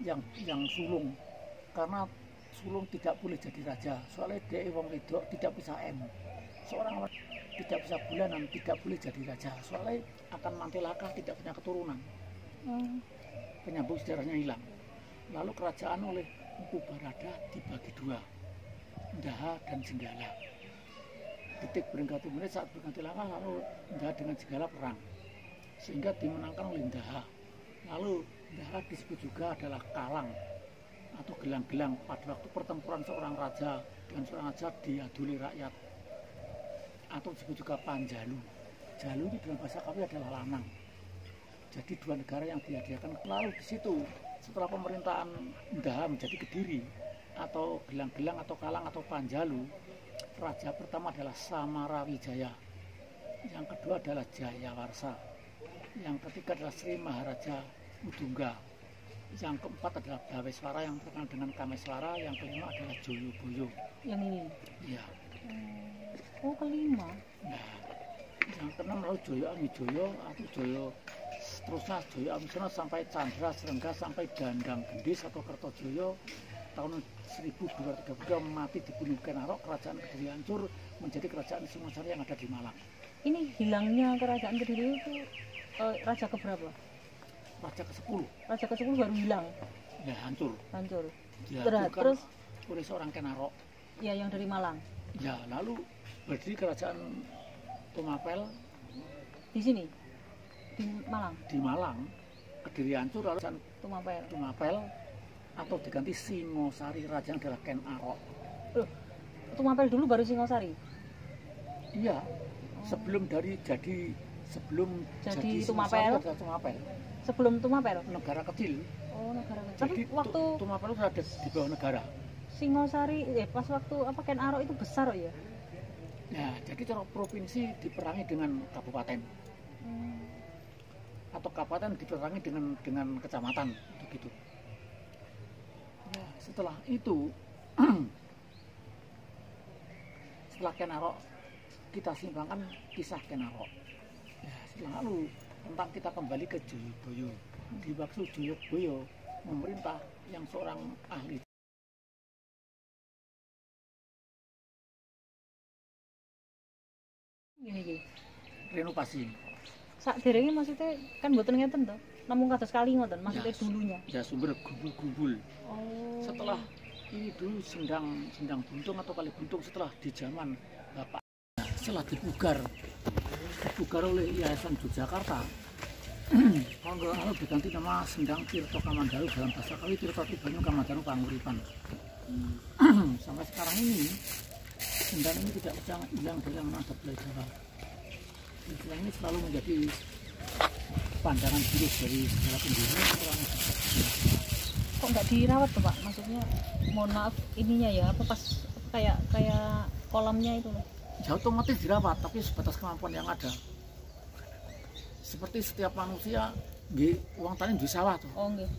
Speaker 5: yang sulung, karena sulung tidak boleh jadi raja, soalnya dia wong wedok tidak bisa seorang tidak bisa bulanan tidak boleh jadi raja, soalnya akan mantilaka, tidak punya keturunan, penyambung sejarahnya hilang. Lalu kerajaan oleh Empu Barada dibagi 2, Ndaha dan Jenggala. Detik berganti menit saat berganti langkah, lalu Ndaha dengan Jenggala perang sehingga dimenangkan oleh Ndaha. Lalu Ndaha disebut juga adalah Kalang atau gelang-gelang pada waktu pertempuran seorang raja dengan seorang raja diaduli rakyat, atau disebut juga Panjalu. Jalu itu dalam bahasa Kawi adalah lanang. Jadi 2 negara yang dihadiahkan. Lalu di situ setelah pemerintahan Ndaha menjadi Kediri atau gelang-gelang atau Kalang atau Panjalu, raja pertama adalah Samarawijaya, yang kedua adalah Jayawarsa, yang ketiga adalah Sri Maharaja Udungga, yang keempat adalah Baweswara yang terkenal dengan Kameswara, yang kelima adalah Joyoboyo.
Speaker 2: Yang ini?
Speaker 5: Iya.
Speaker 2: Oh, kelima.
Speaker 5: Nah, yang keenam lalu Joyo Amijoyo atau Joyo, terusnya Joyo Amijoyo sampai Candra Srengga sampai Dandang Gendis atau Kertojoyo. Tahun 1232 mati dibunuh Kenarok, kerajaan Kediri hancur menjadi kerajaan Singosari yang ada di Malang.
Speaker 2: Ini hilangnya kerajaan Kediri itu raja keberapa?
Speaker 5: Raja ke-10.
Speaker 2: Raja ke-10 baru hilang.
Speaker 5: Ya, hancur. Ya,
Speaker 2: Terus
Speaker 5: oleh seorang Kenarok.
Speaker 2: Ya, yang dari Malang.
Speaker 5: Ya, lalu berdiri kerajaan Tumapel
Speaker 2: di sini. Di Malang.
Speaker 5: Di Malang. Kediri hancur lalu Tumapel atau diganti Singosari, raja yang adalah Ken Arok.
Speaker 2: Loh, Tumapel dulu baru Singosari.
Speaker 5: Iya. Sebelum jadi
Speaker 2: Tumapel.
Speaker 5: Tumapel.
Speaker 2: Sebelum Tumapel.
Speaker 5: negara kecil.
Speaker 2: Oh, negara kecil.
Speaker 5: Jadi
Speaker 2: Tapi waktu
Speaker 5: Tumapel itu ada di bawah negara.
Speaker 2: Singosari pas waktu apa Ken Arok itu besar ya?
Speaker 5: Nah, jadi cara provinsi diperangi dengan kabupaten atau kabupaten diperangi dengan kecamatan begitu. Nah, setelah itu setelah Ken Arok kita simpangkan kisah Ken Arok. Ya, setelah lalu tentang kita kembali ke Joyoboyo. Di waktu Joyoboyo memerintah yang seorang ahli
Speaker 2: Gini.
Speaker 5: renovasi.
Speaker 2: Sak derenge maksudnya kan mboten ngeten to. Namung kados kali ngoten maksudnya
Speaker 5: Ya,
Speaker 2: dulunya.
Speaker 5: Ya sumber gumbul-gumbul.
Speaker 2: Oh.
Speaker 5: Setelah ini dulu sendang buntung atau kali buntung setelah di zaman Bapak. Nah, setelah dipugar oleh Yayasan Yogyakarta. Lalu diganti nama Sendang Tirto Kamandaru dalam bahasa Kawi Tirto Tibanyu Kamandaru Panguripan. Sampai sekarang ini sendang ini tidak pernah hilang dari manada Jawa. Sendang ini selalu menjadi pandangan buruk dari segala penjuru.
Speaker 2: Kok nggak dirawat tuh Pak? Maksudnya mohon maaf ininya ya apa pas kayak kolamnya itu loh.
Speaker 5: Ya otomatis dirawat tapi sebatas kemampuan yang ada. Seperti setiap manusia, uang tani di sawah tuh.
Speaker 2: Oh nggih.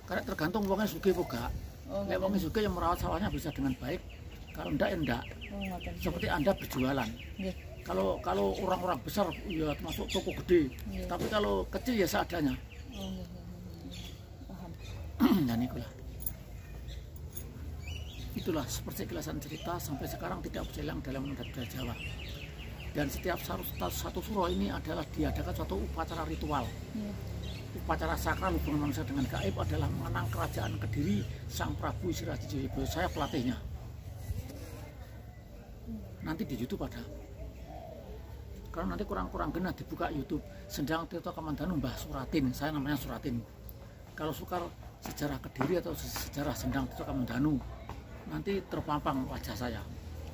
Speaker 5: Karena tergantung uangnya sugih apa enggak.
Speaker 2: Oh,
Speaker 5: Nek uangnya sugih yang merawat sawahnya bisa dengan baik. Kalau enggak ya enggak.
Speaker 2: Oh, ngoten.
Speaker 5: Seperti Anda berjualan.
Speaker 2: Nggih.
Speaker 5: Kalau orang-orang besar ya termasuk toko gede.
Speaker 2: Iya.
Speaker 5: Tapi kalau kecil ya seadanya.
Speaker 2: Oh nggih. Paham.
Speaker 5: Dan itulah seperti kelasan cerita sampai sekarang tidak berjalan dalam budaya Jawa. Dan setiap satu suro ini adalah diadakan suatu upacara ritual.
Speaker 2: Iya.
Speaker 5: Upacara sakral hubungan manusia dengan gaib adalah mengenang kerajaan Kediri Sang Prabu Siraji Joyoboyo. Saya pelatihnya. Nanti di YouTube ada. Kalau nanti kurang-kurang genah dibuka YouTube Sendang Tirto Kamandanu Mbah Suratin. Saya namanya Suratin. Kalau sukar sejarah Kediri atau sejarah Sendang Tirto Kamandanu, nanti terpampang wajah saya.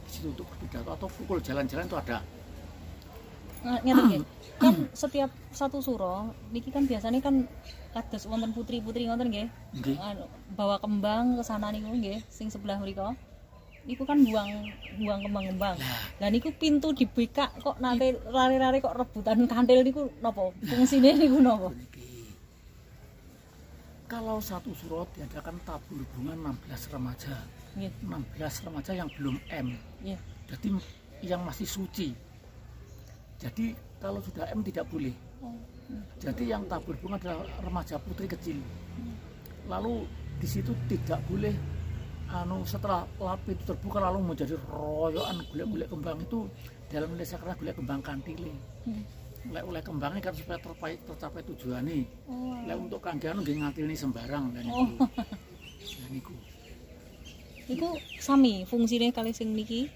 Speaker 5: Di situ untuk berpidato atau pukul jalan-jalan itu ada.
Speaker 2: Ngeten nggih. Kan setiap satu suro niki kan biasanya kan kados wonten putri-putri ngoten nggih.
Speaker 5: Nggih.
Speaker 2: Bawa kembang ke sana niku nggih sing sebelah mriko. Niku kan buang kembang-kembang. Lah niku pintu dibikak kok nate lari-lari kok rebutan kantil niku napa? Fungsine niku napa?
Speaker 5: Kalau satu suro diadakan tabur bunga 16 remaja.
Speaker 2: Nggih.
Speaker 5: 16 remaja yang belum M.
Speaker 2: Iya.
Speaker 5: Jadi yang masih suci. Jadi kalau sudah M tidak boleh. Jadi yang tabur bunga adalah remaja putri kecil. Lalu di situ tidak boleh setelah lapi itu terbuka lalu menjadi royokan gulai-gulai kembang itu dalam Indonesia karena gulai kembang kantile. Oleh kembangnya kan supaya tercapai tujuannya. Lek untuk kanggean nggih ngatilni sembarang dan itu. Dan niku.
Speaker 2: Iku sami fungsine kalih sing niki.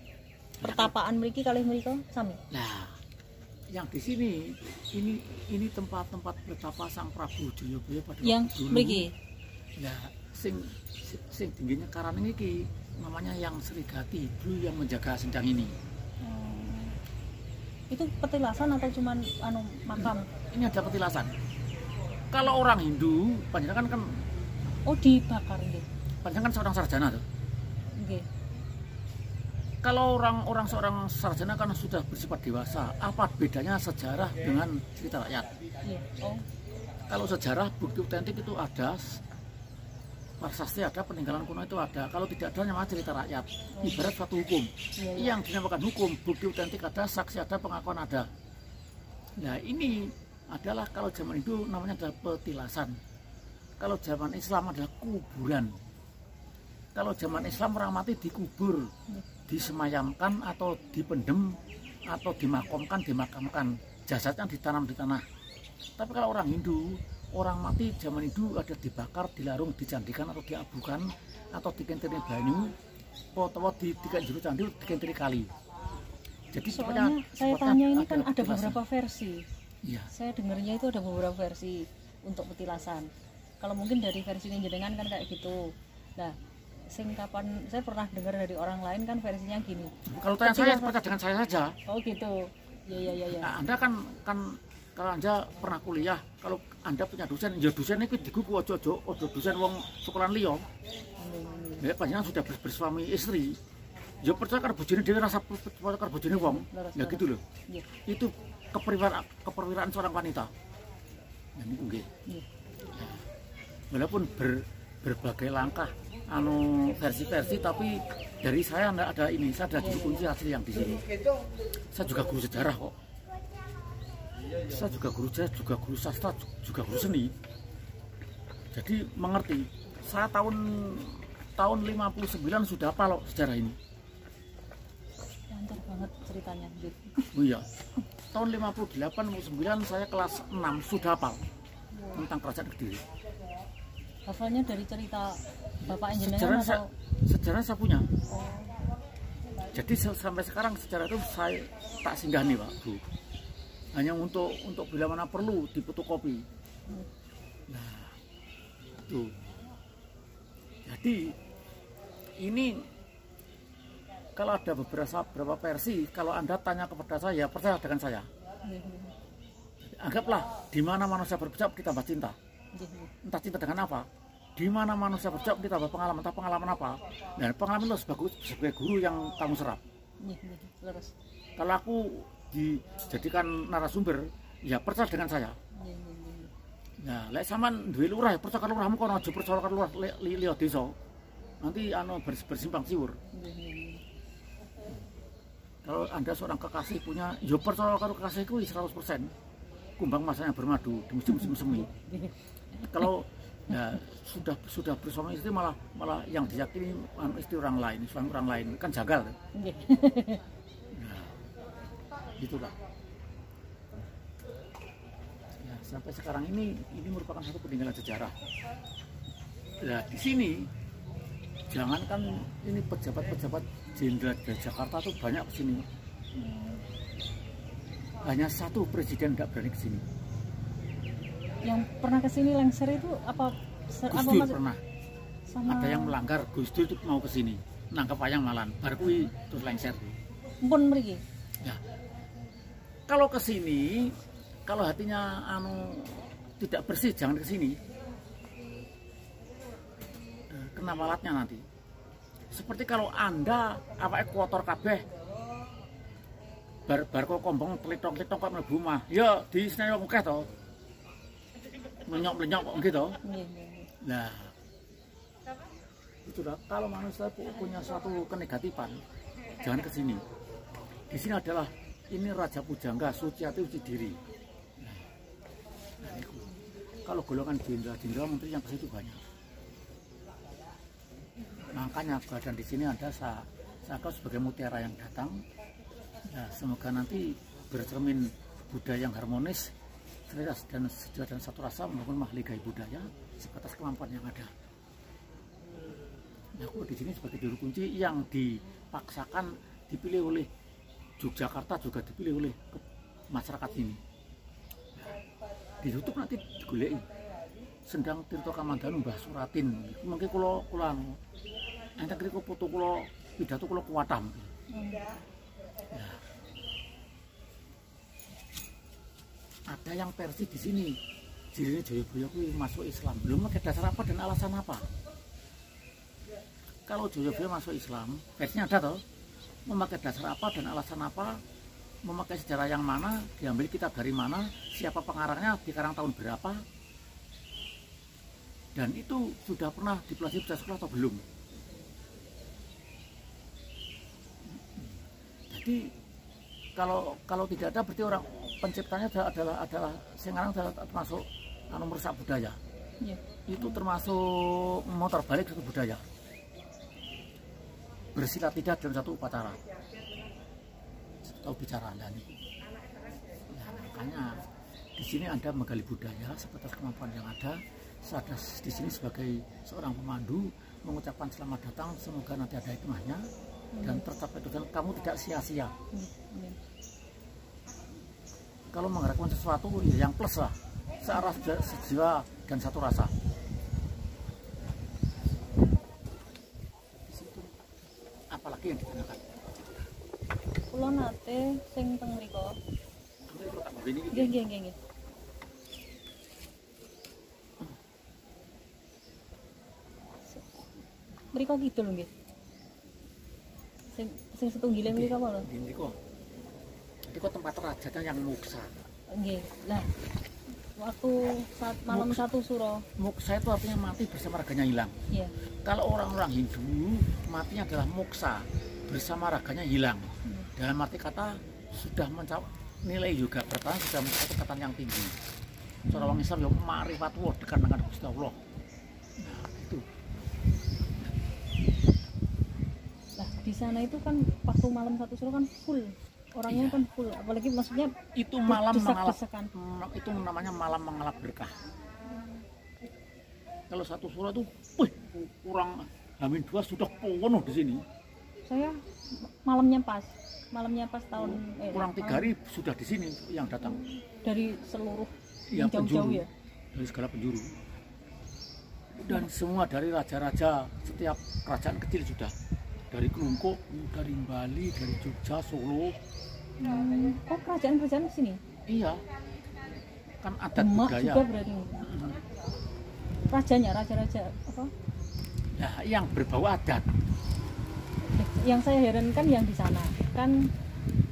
Speaker 2: Pertapaan mriki kalih mriko sami.
Speaker 5: Nah, yang di sini ini tempat-tempat betapa Sang Prabu Joyoboyo pada
Speaker 2: Yang
Speaker 5: waktu dulu.
Speaker 2: mriki.
Speaker 5: Ya, sing tingginya karang ini namanya yang Srigati dulu yang menjaga sendang ini.
Speaker 2: Itu petilasan atau cuman makam?
Speaker 5: Ini ada petilasan. Kalau orang Hindu, panjenengan kan
Speaker 2: Oh, dibakar nggih.
Speaker 5: panjenengan seorang sarjana tuh.
Speaker 2: Nggih.
Speaker 5: Kalau orang seorang sarjana kan sudah bersifat dewasa, apa bedanya sejarah dengan cerita rakyat?
Speaker 2: Iya. Oh.
Speaker 5: Kalau sejarah bukti otentik itu ada, prasasti ada, peninggalan kuno itu ada. Kalau tidak ada namanya cerita rakyat. Ibarat suatu hukum.
Speaker 2: Iya.
Speaker 5: Yang dinamakan hukum, bukti otentik ada, saksi ada, pengakuan ada. Nah ini adalah kalau zaman itu namanya adalah petilasan. Kalau zaman Islam adalah kuburan. Kalau zaman Islam orang mati dikubur, disemayamkan atau dipendem atau dimakamkan, jasadnya ditanam di tanah. Tapi kalau orang Hindu, orang mati zaman itu ada dibakar, dilarung, dicandikan atau diabukan atau dikentiri banyu atau dikan juru candi, dikentiri kali. Jadi
Speaker 2: Soalnya saya tanya ini kan ada
Speaker 5: petilasan.
Speaker 2: beberapa versi.
Speaker 5: Iya.
Speaker 2: Saya dengarnya itu ada beberapa versi untuk petilasan. Kalau mungkin dari versi jenengan kan kayak gitu. Nah, sing kapan saya pernah dengar dari orang lain kan versinya gini.
Speaker 5: Kalau tanya saya percaya dengan saya saja.
Speaker 2: Oh gitu. Ya.
Speaker 5: Nah, Anda kan kalau Anda pernah kuliah, kalau Anda punya dosen, ya dosen itu digugu ojo dosen wong sekolahan liya. Ya panjenengan sudah bersuami istri. Ya percaya karo bojone dhewe rasa percaya karo bojone wong. Ya gitu loh.
Speaker 2: Nggih.
Speaker 5: Itu keperwiraan seorang wanita. Ya niku nggih.
Speaker 2: Nggih.
Speaker 5: Ya. Walaupun berbagai langkah versi-versi, tapi dari saya enggak ada ini, saya ada juru kunci asli yang di sini. Saya juga guru sejarah kok. Saya juga guru jazz, juga guru sastra, juga guru seni. Jadi mengerti. Saya tahun 59 sudah hafal sejarah ini.
Speaker 1: Lancar banget ceritanya.
Speaker 5: Oh iya. Tahun 58-59 saya kelas 6 sudah hafal tentang kerajaan Kediri.
Speaker 1: Hafalnya dari cerita Bapak Jenengan atau
Speaker 5: Sejarah saya punya. Jadi sampai sekarang sejarah itu saya tak singgah nih Pak Bu. Hanya untuk bila mana perlu difotokopi. Nah, itu. Jadi ini kalau ada beberapa versi, kalau Anda tanya kepada saya, percaya dengan saya. Anggaplah di mana manusia berbicara kita bahas cinta. Entah cinta dengan apa. Di mana manusia berbicara kita bahas pengalaman, entah pengalaman apa. Dan pengalaman itu sebagai guru yang kamu serap.
Speaker 1: terus.
Speaker 5: Kalau aku dijadikan narasumber, ya percaya dengan saya. Nah, lek sampean duwe lurah, ya percaya karo lurahmu kono aja percaya karo lurah liya desa. Nanti bersimpang siur. Kalau Anda seorang kekasih punya, ya percaya karo kekasihku 100%. Kumbang masanya bermadu di musim-musim semi. Kalau ya sudah bersama istri malah yang diyakini istri orang lain, suami orang lain, kan jagal. Nah, gitulah. Ya, sampai sekarang ini merupakan satu peninggalan sejarah. Nah, di sini jangankan ini pejabat-pejabat jenderal dari Jakarta tuh banyak kesini. Hanya satu presiden tidak berani kesini.
Speaker 1: Yang pernah kesini lengser itu apa?
Speaker 5: Gus Dur pernah.
Speaker 1: Sama...
Speaker 5: Ada yang melanggar, Gus Dur itu mau kesini, nangkep wayang malan, baru kui terus lengser.
Speaker 1: Pun mriki.
Speaker 5: Ya. Kalau kesini, kalau hatinya tidak bersih, jangan kesini. Kena malatnya nanti. Seperti kalau Anda apa kotor kabeh, bar kok kombong telitong-telitong kok mlebu omah. Ya di sini akeh to. Menyok-menyok kok gitu. Nah, itu dah. Kalau manusia punya suatu kenegatifan, jangan ke sini. Di sini adalah ini Raja Pujangga, Suciati uji diri. Nah, itu. Kalau golongan jenderal menteri yang ke situ banyak. Makanya badan di sini ada saya sebagai mutiara yang datang. Ya, semoga nanti bercermin budaya yang harmonis, sejajar dan satu rasa membangun mahligai budaya sebatas kemampuan yang ada. Nah, aku di sini sebagai juru kunci yang dipaksakan dipilih oleh Yogyakarta, juga dipilih oleh masyarakat ini. Ditutup nanti digoleki. Sendang Tirto Kamandanu Mbah Suratin. Mungkin kula enten kriko foto kula pidato kula kuwatam. Ya. Ada yang versi di sini. Jirine Jayabaya kuwi masuk Islam. Belum pakai dasar apa dan alasan apa? Kalau Jayabaya masuk Islam, versinya ada toh. Memakai dasar apa dan alasan apa? Memakai sejarah yang mana? Diambil kitab dari mana? Siapa pengarangnya? Dikarang tahun berapa? Dan itu sudah pernah dipelajari di sekolah atau belum? Jadi kalau tidak ada berarti orang penciptanya adalah sekarang termasuk merusak budaya.
Speaker 1: Ya.
Speaker 5: Itu termasuk memutar balik satu budaya. Bersilat tidak dalam satu upacara. Atau bicara Anda nih. Ya, makanya di sini Anda menggali budaya sebatas kemampuan yang ada. Saya ada di sini sebagai seorang pemandu mengucapkan selamat datang, semoga nanti ada hikmahnya dan tercapai tujuan kamu tidak sia-sia. Kalau mengharapkan sesuatu ya yang plus lah, searah sejiwa dan satu rasa. Apalagi yang ditanyakan?
Speaker 1: Kula nate sing teng mriku.
Speaker 5: Nggih.
Speaker 1: Nggih.
Speaker 2: mriko kidul nggih. Sing setunggile mriko apa lho?
Speaker 5: Ini kok tempat rajanya yang muksa.
Speaker 2: Nggih. Lah waktu saat malam satu suro.
Speaker 5: Muksa itu artinya mati bersama raganya hilang.
Speaker 2: Iya.
Speaker 5: Kalau orang-orang Hindu matinya adalah moksa, bersama raganya hilang. Dalam arti kata sudah mencapai nilai juga bertahan, sudah mencapai tingkatan yang tinggi. Seorang orang Islam yang ma'rifat Allah, dekat dengan Gusti Allah. Nah, itu.
Speaker 2: Lah di sana itu kan waktu malam satu suro kan full. Orangnya
Speaker 5: Iya.
Speaker 2: kan full, apalagi maksudnya
Speaker 5: Itu malam mengalap,
Speaker 2: desak-desakan.
Speaker 5: itu namanya malam mengalap berkah. Kalau satu surah itu, wih, kurang Hamin 2 sudah penuh di sini.
Speaker 2: Saya malamnya pas tahun
Speaker 5: Kurang 3 hari sudah di sini yang datang.
Speaker 2: dari seluruh
Speaker 5: Yang
Speaker 2: jauh-jauh
Speaker 5: penjuru,
Speaker 2: ya.
Speaker 5: dari segala penjuru. Dan semua dari raja-raja, setiap kerajaan kecil sudah. Dari Kelungkuk, dari Bali, dari Jogja, Solo.
Speaker 2: Oh kerajaan sini.
Speaker 5: Iya, kan adat
Speaker 2: Demak
Speaker 5: budaya.
Speaker 2: juga berarti. Rajanya, raja-raja apa?
Speaker 5: Nah, yang berbau adat.
Speaker 2: Yang saya herankan yang di sana kan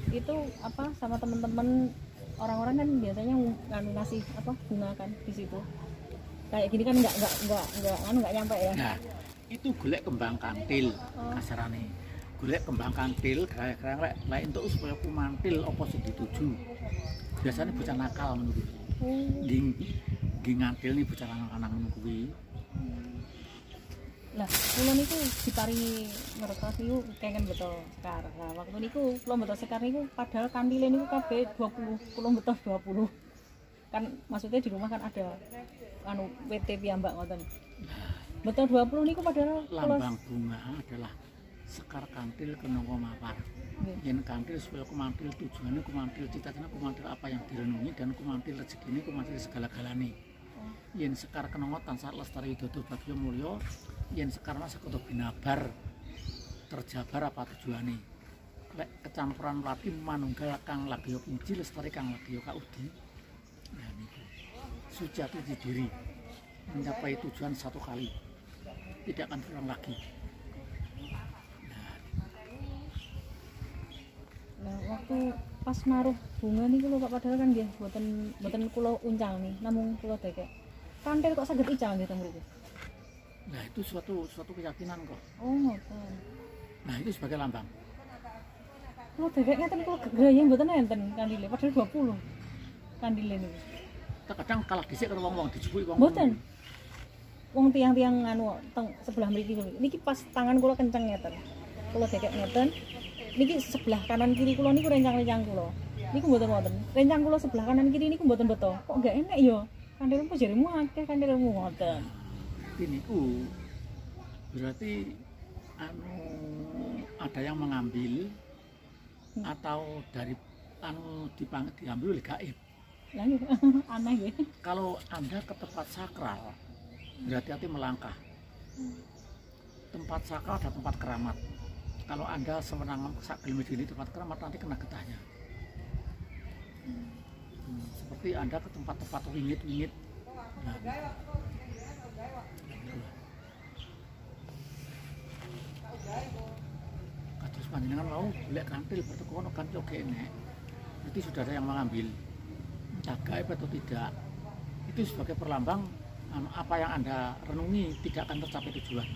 Speaker 2: itu apa sama teman-teman orang-orang kan biasanya ngasih apa bunga kan di situ. Kayak gini kan nggak nyampe ya.
Speaker 5: Nah, itu golek kembang kantil kasarane. Golek kembang kantil kira-kira lek entuk supaya ku mantil apa sing dituju. Biasanya bocah nakal ngono kuwi. Nggih ngantil nih bocah lanang-lanang ngono kuwi.
Speaker 2: Lah, kula niku diparingi ngertos niku kengken beto sekar. Nah, waktu niku kula beto sekar niku padahal kantile niku kabeh 20, kula beto 20. Kan maksudnya di rumah kan ada anu WT piyambak ngoten. Beto 20 niku padahal kula
Speaker 5: Lambang bunga adalah sekar kantil kenapa mapar. Yen kantil supaya kumantil tujuannya kumantil cita-cita kumantil apa yang direnungi dan kumantil rezeki ini kumantil segala-galane. Yen sekar kenapa tansah lestari dodo bagyo mulya, yen sekar sakoto binabar terjabar apa tujuane. Lek kecampuran melati manunggal kang lagya puji lestari kang lagya kaudi. Nah niku sujati di diri mencapai tujuan satu kali tidak akan terulang lagi.
Speaker 2: Nah, waktu pas naruh bunga niku lho Pak padahal kan nggih mboten kula uncang nih, namung kula dekek. Kantil kok saged ical nggih teng mriku.
Speaker 5: Nah itu suatu keyakinan kok.
Speaker 2: Oh, ngoten.
Speaker 5: Nah itu sebagai lambang.
Speaker 2: Kula dekek ngeten kula gegayeng mboten enten kandile padahal 20. Kandile niku.
Speaker 5: Kadang kalah dhisik karo wong-wong dijebuki wong.
Speaker 2: Mboten. Wong tiang-tiang anu teng sebelah mriki niku. Niki pas tangan kula kenceng ngeten. Kula dekek ngeten. Niki sebelah kanan kiri kula niku rencang-rencang kula. Niku mboten wonten. Rencang kula sebelah kanan kiri niku mboten beto. Kok enggak enak ya? Kandilmu jarimu akeh kandilmu ngoten.
Speaker 5: Ini berarti anu ada yang mengambil atau dari anu diambil oleh gaib.
Speaker 2: Lah niku aneh nggih.
Speaker 5: Kalau Anda ke tempat sakral, berhati-hati melangkah. Tempat sakral ada tempat keramat. Kalau Anda semenang sak kilometer ini tempat keramat nanti kena getahnya. Seperti Anda ke tempat-tempat wingit-wingit. Nah, kados panjenengan mau golek kantil bertekono kantil oke enek. Berarti sudah ada yang mengambil. Entah gaib atau tidak. Itu sebagai perlambang apa yang Anda renungi tidak akan tercapai tujuan.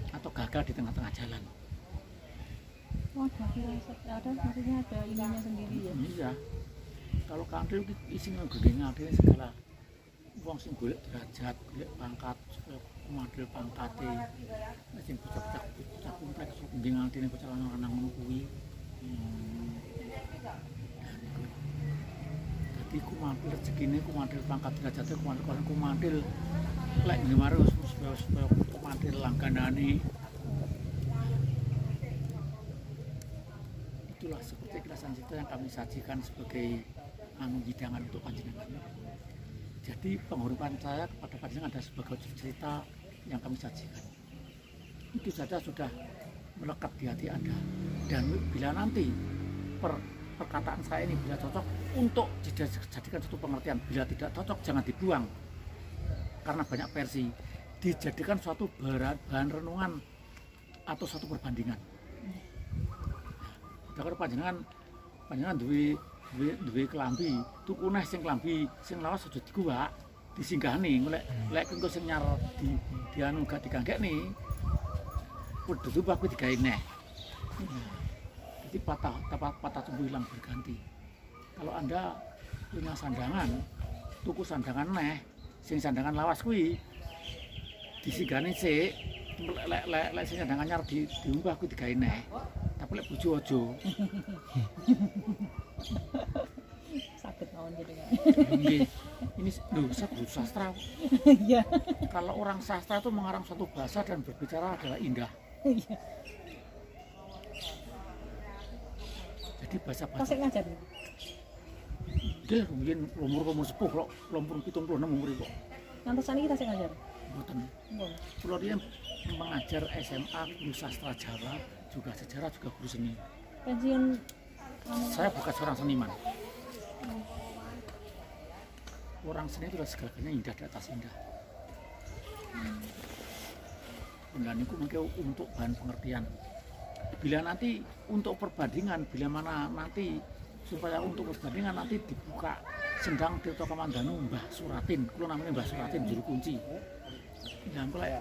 Speaker 5: Atau gagal di tengah-tengah jalan.
Speaker 2: Waduh, ada maksudnya ada ininya sendiri ya.
Speaker 5: Iya. Kalau kantil isinya gede ngadil segala wong sing golek derajat, golek pangkat supaya kumadil pangkate. Nek sing bocah kompleks nggih ngadil bocah lanang-lanang ngono kuwi. Dadi kumadil rezekine, kumadil pangkat derajate, kumadil lek ngemare supaya kumadil langganane. Itulah seperti kelasan cerita yang kami sajikan sebagai hidangan untuk panjenengan. Jadi penghormatan saya kepada panjenengan ada sebagai cerita yang kami sajikan. Itu saja sudah melekat di hati Anda. Dan bila nanti perkataan saya ini bila cocok untuk dijadikan satu pengertian, bila tidak cocok jangan dibuang. Karena banyak versi. dijadikan suatu bahan renungan atau suatu perbandingan. Dakar panjenengan duwe klambi, tuku neh sing klambi sing lawas aja diguwak, disinggahni, lek engko sing nyar di anu gak diganggekne. Kudu tuh aku digawe neh. Jadi patah tumbuh hilang berganti. Kalau Anda punya sandangan, tuku sandangan neh, sing sandangan lawas kuwi disinggahne sik, lek sing sandangan nyar diumbah kuwi digawe neh. Tapi lek bojo aja.
Speaker 1: Sakit mawon jadi kan.
Speaker 5: Nggih. Ini saya guru sastra.
Speaker 1: Iya.
Speaker 5: Kalau orang sastra itu mengarang suatu bahasa dan berbicara adalah indah.
Speaker 1: Iya.
Speaker 5: Jadi bahasa-bahasa
Speaker 1: Kasih ngajar.
Speaker 5: nggih rumiyin umur sepuh kok, umur 76 umur kok.
Speaker 1: Ngantos saniki tasik ngajar.
Speaker 5: Mboten.
Speaker 1: Mbon.
Speaker 5: Kula riyen mengajar SMA, guru sastra Jawa, juga sejarah, juga guru seni.
Speaker 1: Pensiun
Speaker 5: Saya bukan seorang seniman. Orang seni itu segalanya indah di atas indah. Dan itu mungkin untuk bahan pengertian. Bila nanti untuk perbandingan, bila mana nanti supaya untuk perbandingan nanti dibuka Sendang Tirta Kamandanu Mbah Suratin, kula namanya Mbah Suratin juru kunci. Ya mulai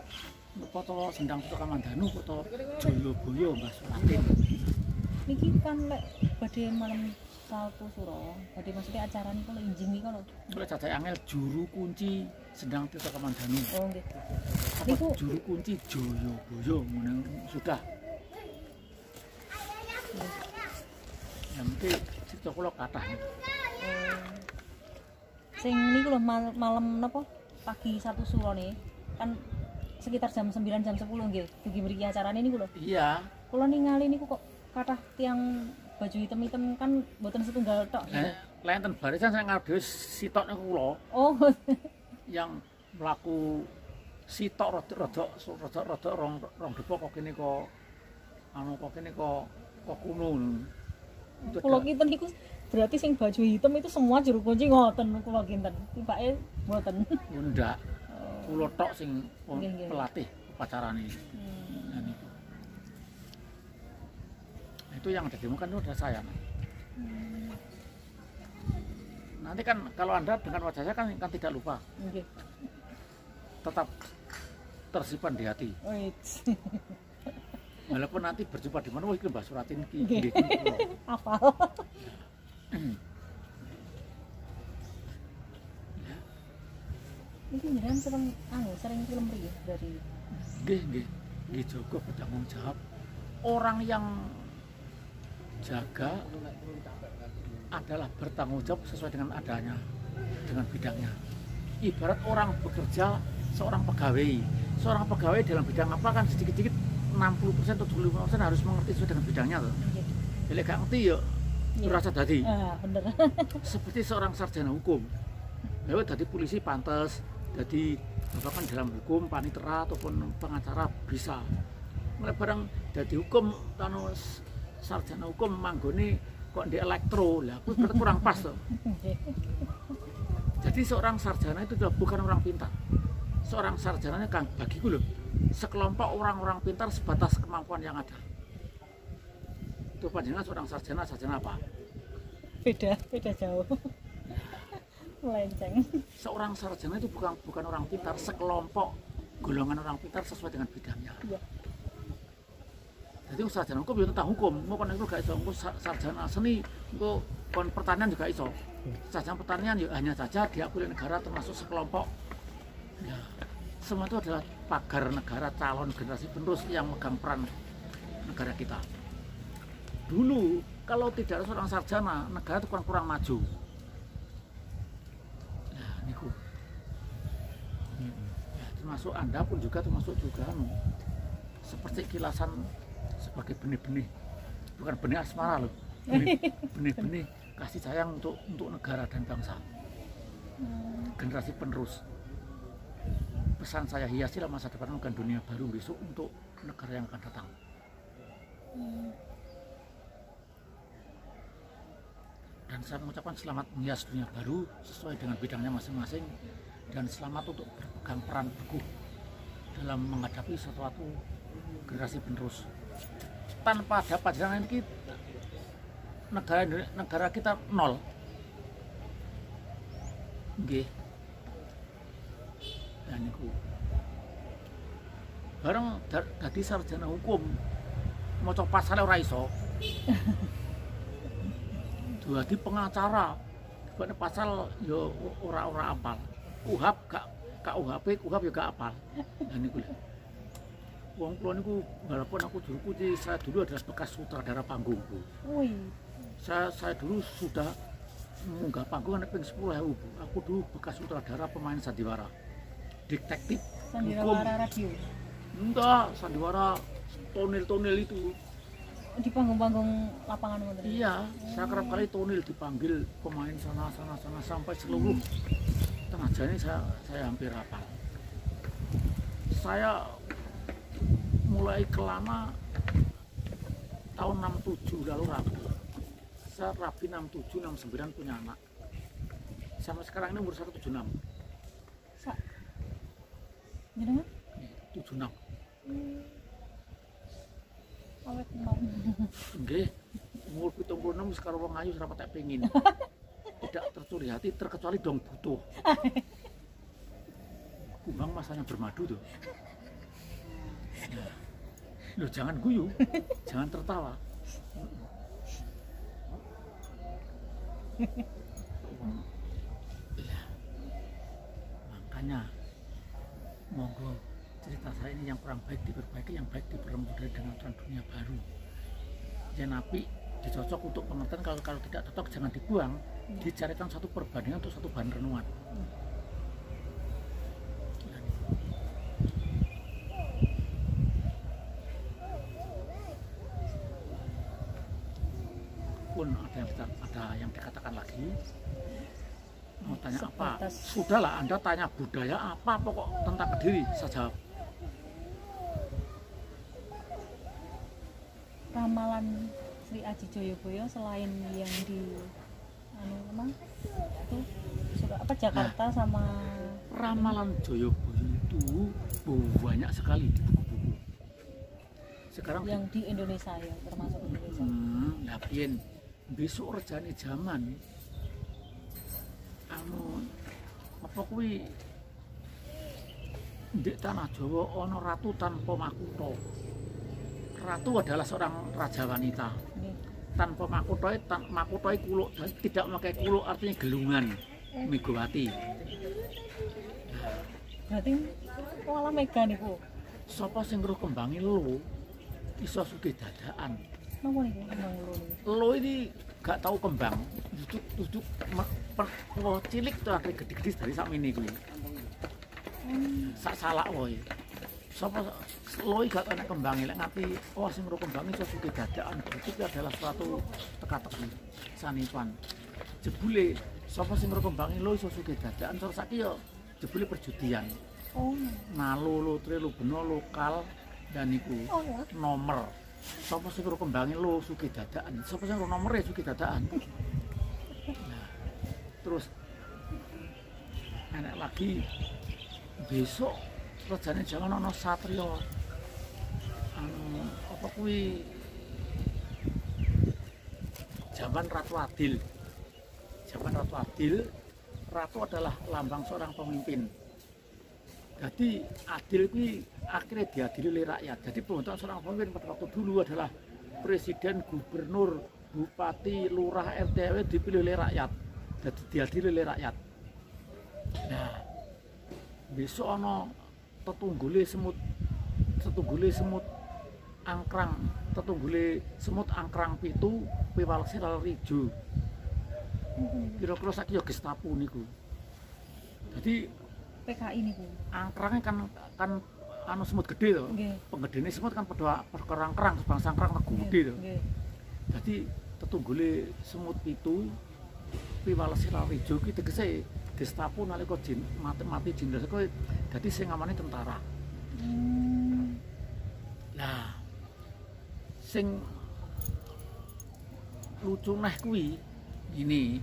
Speaker 5: foto Sendang Tirta Kamandanu, foto Joloboyo Mbah Suratin.
Speaker 1: niki kan lek badhe malam Sabtu Suro, badhe maksudnya acara niku lek injing niku lho.
Speaker 5: Mulai cacai angel juru kunci Sendang Tirta Kamandanu.
Speaker 1: Oh nggih.
Speaker 5: Apa
Speaker 1: Niku
Speaker 5: juru kunci Joloboyo sudah. Ya mungkin cerita kula kathah.
Speaker 1: sing niku lho malam napa pagi Sabtu Suro nih kan sekitar jam 9 jam 10 nggih dugi mriki acarane niku lho.
Speaker 5: Iya.
Speaker 1: Kula ningali niku kok kathah tiang baju hitam-hitam kan mboten setunggal tok.
Speaker 5: Lenten barisan saya ngarep dhewe sitok niku kula
Speaker 1: Oh.
Speaker 5: yang mlaku sitok rada rong depok kok kene kok anu kok kene kok kuno. Itu
Speaker 1: Kula kinten niku berarti sing baju hitam itu semua juru kunci ngoten kula kinten. Tibake mboten.
Speaker 5: ndak. Kula tok sing
Speaker 1: Nggih, nggih.
Speaker 5: pelatih upacarane. Nah, niku. Itu yang ada demokan itu adalah saya. Nanti kan kalau Anda dengan wajah saya kan tidak lupa,
Speaker 1: Nggih.
Speaker 5: tetap tersimpan di hati.
Speaker 1: Wait.
Speaker 5: Walaupun nanti berjumpa di mana, wah iki Mbah Suratin iki
Speaker 1: Nggih.
Speaker 5: nggih kula.
Speaker 1: Hafal. Ini jenengan sering film mriki dari
Speaker 5: Nggih Joko bertanggung jawab. Orang yang jaga adalah bertanggung jawab sesuai dengan adanya, dengan bidangnya. Ibarat orang bekerja, seorang pegawai dalam bidang apa kan sedikit-sedikit 60% atau 75% harus mengerti sesuai dengan bidangnya tuh. Bila gak ngerti ya berasa dadi.
Speaker 1: Bener.
Speaker 5: Seperti seorang sarjana hukum. Lewat dadi polisi pantas, dadi bahkan dalam hukum panitera ataupun pengacara bisa. Mulai barang dadi hukum anu sarjana hukum manggone kok di elektro lah, aku berarti kurang pas tuh. Jadi seorang sarjana itu bukan orang pintar. Seorang sarjananya kan bagiku loh, sekelompok orang-orang pintar sebatas kemampuan yang ada. Itu panjenengan seorang sarjana apa?
Speaker 1: Beda jauh. Melenceng.
Speaker 5: Seorang sarjana itu bukan orang pintar, sekelompok golongan orang pintar sesuai dengan bidangnya.
Speaker 1: Iya.
Speaker 5: Jadi sarjana hukum ya tentang hukum, mau kon itu gak iso, engko sarjana seni, engko kon pertanian juga iso. Sarjana pertanian ya hanya saja diakui oleh negara termasuk sekelompok. Ya, semua itu adalah pagar negara, calon generasi penerus yang megang peran negara kita. Dulu kalau tidak ada seorang sarjana, negara itu kurang maju. Ya, niku. Ya, termasuk Anda pun juga termasuk juga seperti kilasan sebagai benih-benih, bukan benih asmara loh, benih-benih kasih sayang untuk negara dan bangsa, generasi penerus. Pesan saya, hiasilah masa depan bukan dunia baru besok untuk negara yang akan datang. Dan saya mengucapkan selamat menghias dunia baru sesuai dengan bidangnya masing-masing, dan selamat untuk berpegang peran teguh dalam menghadapi sesuatu generasi penerus. Tanpa ada panjenengan kita, negara kita nol. Nggih. Dan niku. Bareng dadi sarjana hukum maca pasal ora iso. Dadi pengacara, dibane pasal yo ora apal. UHAP gak UHAP yo gak apal. Lah niku lho. Wong kula niku walaupun aku saya dulu adalah bekas sutradara panggung, Bu.
Speaker 2: Wih.
Speaker 5: Saya dulu sudah munggah panggung ping 10.000, Bu. Aku dulu bekas sutradara pemain sandiwara. Detektif
Speaker 2: Sandiwara radio.
Speaker 5: Enggak, sandiwara tonil itu.
Speaker 2: Di panggung-panggung lapangan ngoten.
Speaker 5: Iya, saya kerap kali tonil dipanggil pemain sana sampai seluruh tengah jalan saya hampir hafal. Saya mulai kelana tahun 67 lalu rapi. Saya rapi 67, 69 punya anak. Sampai sekarang ini umur 176.
Speaker 2: Jenengan?
Speaker 5: 76.
Speaker 2: Awet enom.
Speaker 5: Nggih, umur 76 sekarang wong ayu ora patek pengin. Tidak tercuri hati terkecuali dong butuh. Kumbang masanya bermadu tuh. Loh jangan guyu, jangan tertawa. Ya. Makanya monggo cerita saya ini yang kurang baik diperbaiki, yang baik dipermudah dengan aturan dunia baru. Yang api dicocok untuk pengertian, kalau tidak cocok jangan dibuang, dicarikan satu perbandingan untuk satu bahan renungan. Pun ada yang dikatakan lagi, mau tanya apa? Sudahlah, Anda tanya budaya apa pokok tentang Kediri saja.
Speaker 2: Ramalan Sri Aji Joyoboyo selain yang di itu Jakarta sama
Speaker 5: ramalan Joyoboyo itu banyak sekali di buku-buku. Sekarang
Speaker 2: yang di Indonesia ya, termasuk Indonesia.
Speaker 5: Lah piyen besok rejane jaman apa kuwi ndek tanah Jawa ana ratu tanpa makutha. Ratu adalah seorang raja wanita. Tanpa makutha kuluk, dan tidak memakai kuluk artinya gelungan. Megawati.
Speaker 2: Berarti malah mega niku.
Speaker 5: Sapa sing ngruh kembangi lo iso sugih dadakan.
Speaker 2: Napa niku kembang loro niku?
Speaker 5: Lo ini gak tahu kembang. Duduk cilik tuh akhirnya gede-gede dari sakmene kuwi. Sak salak wae. Sapa lo gak ana kembange lek nganti sing ngruh kembangi iso sugih dadakan. Itu adalah suatu teka-teki sanipan. Jebule sapa sing ngruh kembangi lo iso sugih dadakan terus saiki ya jebule perjudian. Nalu, lotre, lubeno, lokal dan iku nomor. Sapa sing ngruh kembangi lo sugih dadakan. Sapa sing ngruh nomere sugih dadakan. Nah, terus enak lagi besok rejane jangan ana satriya apa kuwi zaman Ratu Adil. Zaman Ratu Adil, ratu adalah lambang seorang pemimpin. Jadi adil kuwi akhirnya diadili oleh rakyat. Jadi pembentukan seorang pemimpin pada waktu dulu adalah presiden, gubernur, bupati, lurah, RT RW dipilih oleh rakyat. Jadi diadili oleh rakyat. Nah, besok ana tetunggule semut angkrang, tetunggule semut angkrang pitu piwalese lal rijo. Kira-kira saiki ya Gestapo niku. Jadi
Speaker 2: PKI niku.
Speaker 5: Angkrangnya kan anu semut gede to. Penggedene semut kan padha kerang-kerang, bangsa angkrang rego gede to. Jadi tetunggule semut pitu piwalese lal rijo ki tegese Gestapo nalika mati jenderal kuwi dadi sing ngamani tentara. Nah, sing lucu neh kuwi ini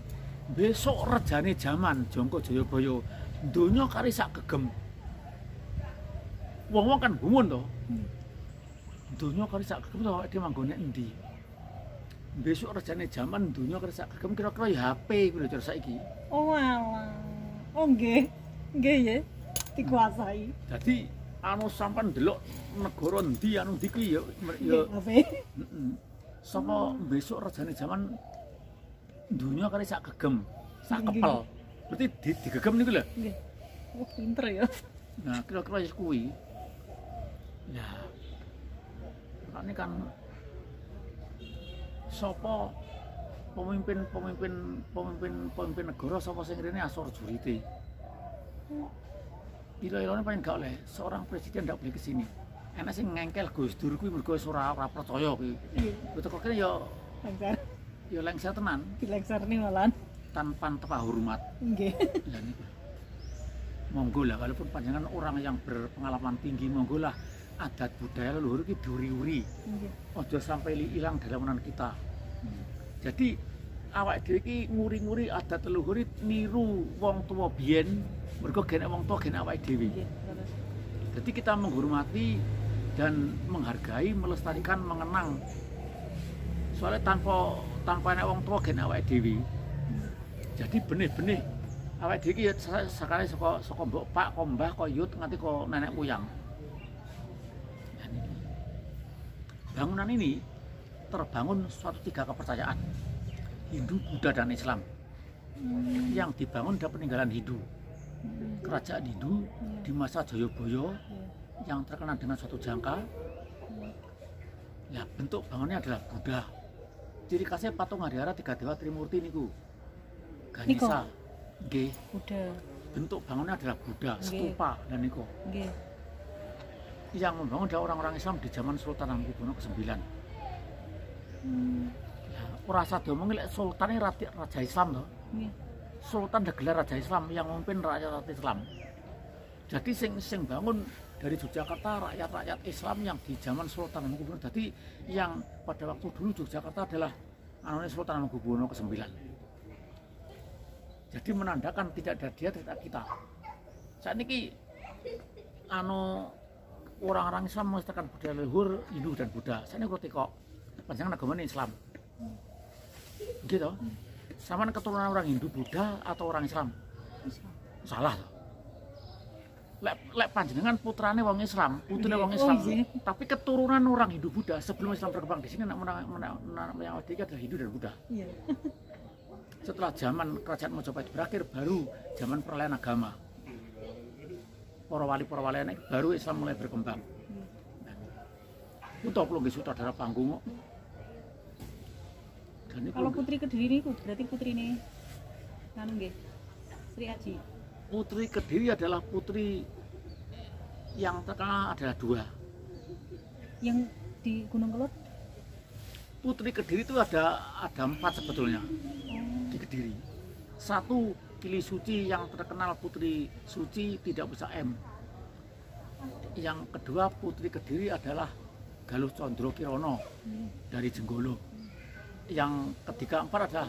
Speaker 5: besok rejane jaman Jongko Joyoboyo donya kari sak gegem. wong-wong kan gumun to. Donya kali sak kegem to awake dhewe manggone endi. Besok rejane jaman donya kali sak kegem kira-kira ya HP kuwi lho cara saiki.
Speaker 2: Oh alah. Oh nggih. Nggih ya. Dikuasai.
Speaker 5: Dadi anu sampean ndelok negara endi anu ndi kuwi ya
Speaker 2: HP.
Speaker 5: heeh. Sapa besok rejane jaman donya kali sak kegem, sak kepel. Berarti digegem niku lho.
Speaker 2: Nggih. Oh pinter ya.
Speaker 5: Nah, kira-kira ya kuwi. Ya. Makanya kan sapa pemimpin negara sapa sing rene asor jurite. Ilo-ilone paling gak oleh seorang presiden ndak boleh kesini. Enak sing ngengkel Gus Dur kuwi mergo ora percaya kuwi. Betul kok ya
Speaker 2: Lengser.
Speaker 5: ya lengser tenan
Speaker 2: Dilengser nih malan.
Speaker 5: tanpa hormat.
Speaker 2: Nggih.
Speaker 5: Lah niku. Monggo lah walaupun panjenengan orang yang berpengalaman tinggi, monggo lah adat budaya leluhur iki diuri-uri.
Speaker 2: Nggih.
Speaker 5: Ojo sampai hilang dalam menan kita. Jadi awak dhewe iki nguri-nguri adat leluhur niru wong tua biyen, mergo genek wong tua genek awake dhewe.
Speaker 2: Nggih. Terus.
Speaker 5: Jadi kita menghormati dan menghargai, melestarikan, mengenang. Soalnya tanpa enek wong tua genek awake dhewe. Jadi benih-benih awake dhewe iki ya sakare saka mbok pak, kok mbah, kok yut nganti kok nenek moyang. Bangunan ini terbangun suatu 3 kepercayaan, Hindu, Buddha, dan Islam. Yang dibangun dari peninggalan Hindu. Kerajaan Hindu di masa Jayabaya yang terkenal dengan suatu jangka. Ya, bentuk bangunnya adalah Buddha. Ciri khasnya patung Harihara 3 Dewa Trimurti niku. Ganesha. Nggih.
Speaker 2: Udah.
Speaker 5: Bentuk bangunnya adalah Buddha, stupa dan niku.
Speaker 2: Nggih.
Speaker 5: Yang membangun adalah orang-orang Islam di zaman Sultan Hamengkubuwono ke-9. Ya, ora usah diomongin lek sultan ini raja Islam toh.
Speaker 2: Nggih.
Speaker 5: Sultan ada gelar raja Islam yang memimpin rakyat Islam. Jadi sing bangun dari Yogyakarta rakyat Islam yang di zaman Sultan Hamengkubuwono. Jadi yang pada waktu dulu Yogyakarta adalah anune Sultan Hamengkubuwono ke-9. Jadi menandakan tidak ada dia, tidak kita. Saat ini orang-orang Islam melestarikan budaya leluhur Hindu dan Buddha. Saat ini kok panjangan agama Islam. Gitu. Sama keturunan orang Hindu, Buddha atau orang Islam? Salah. Lek panjenengan putrane wong Islam, putrane wong Islam. Tapi keturunan orang Hindu Buddha sebelum Islam berkembang di sini yang ketiga adalah Hindu dan Buddha.
Speaker 2: Iya.
Speaker 5: Setelah zaman kerajaan Majapahit berakhir, baru zaman peralihan agama. Para wali baru Islam mulai berkembang. Untuk pelunggi sutradara panggung.
Speaker 2: Kalau Putri Kediri niku berarti putrine nganu nggih. Sri Aji.
Speaker 5: Putri Kediri adalah putri yang terkenal adalah 2.
Speaker 2: Yang di Gunung Kelot?
Speaker 5: Putri Kediri itu ada 4 sebetulnya. Di Kediri. 1 Kili Suci yang terkenal putri suci tidak bisa M. Yang kedua Putri Kediri adalah Galuh Condro Kirono dari Jenggolo. Yang ketiga 4 adalah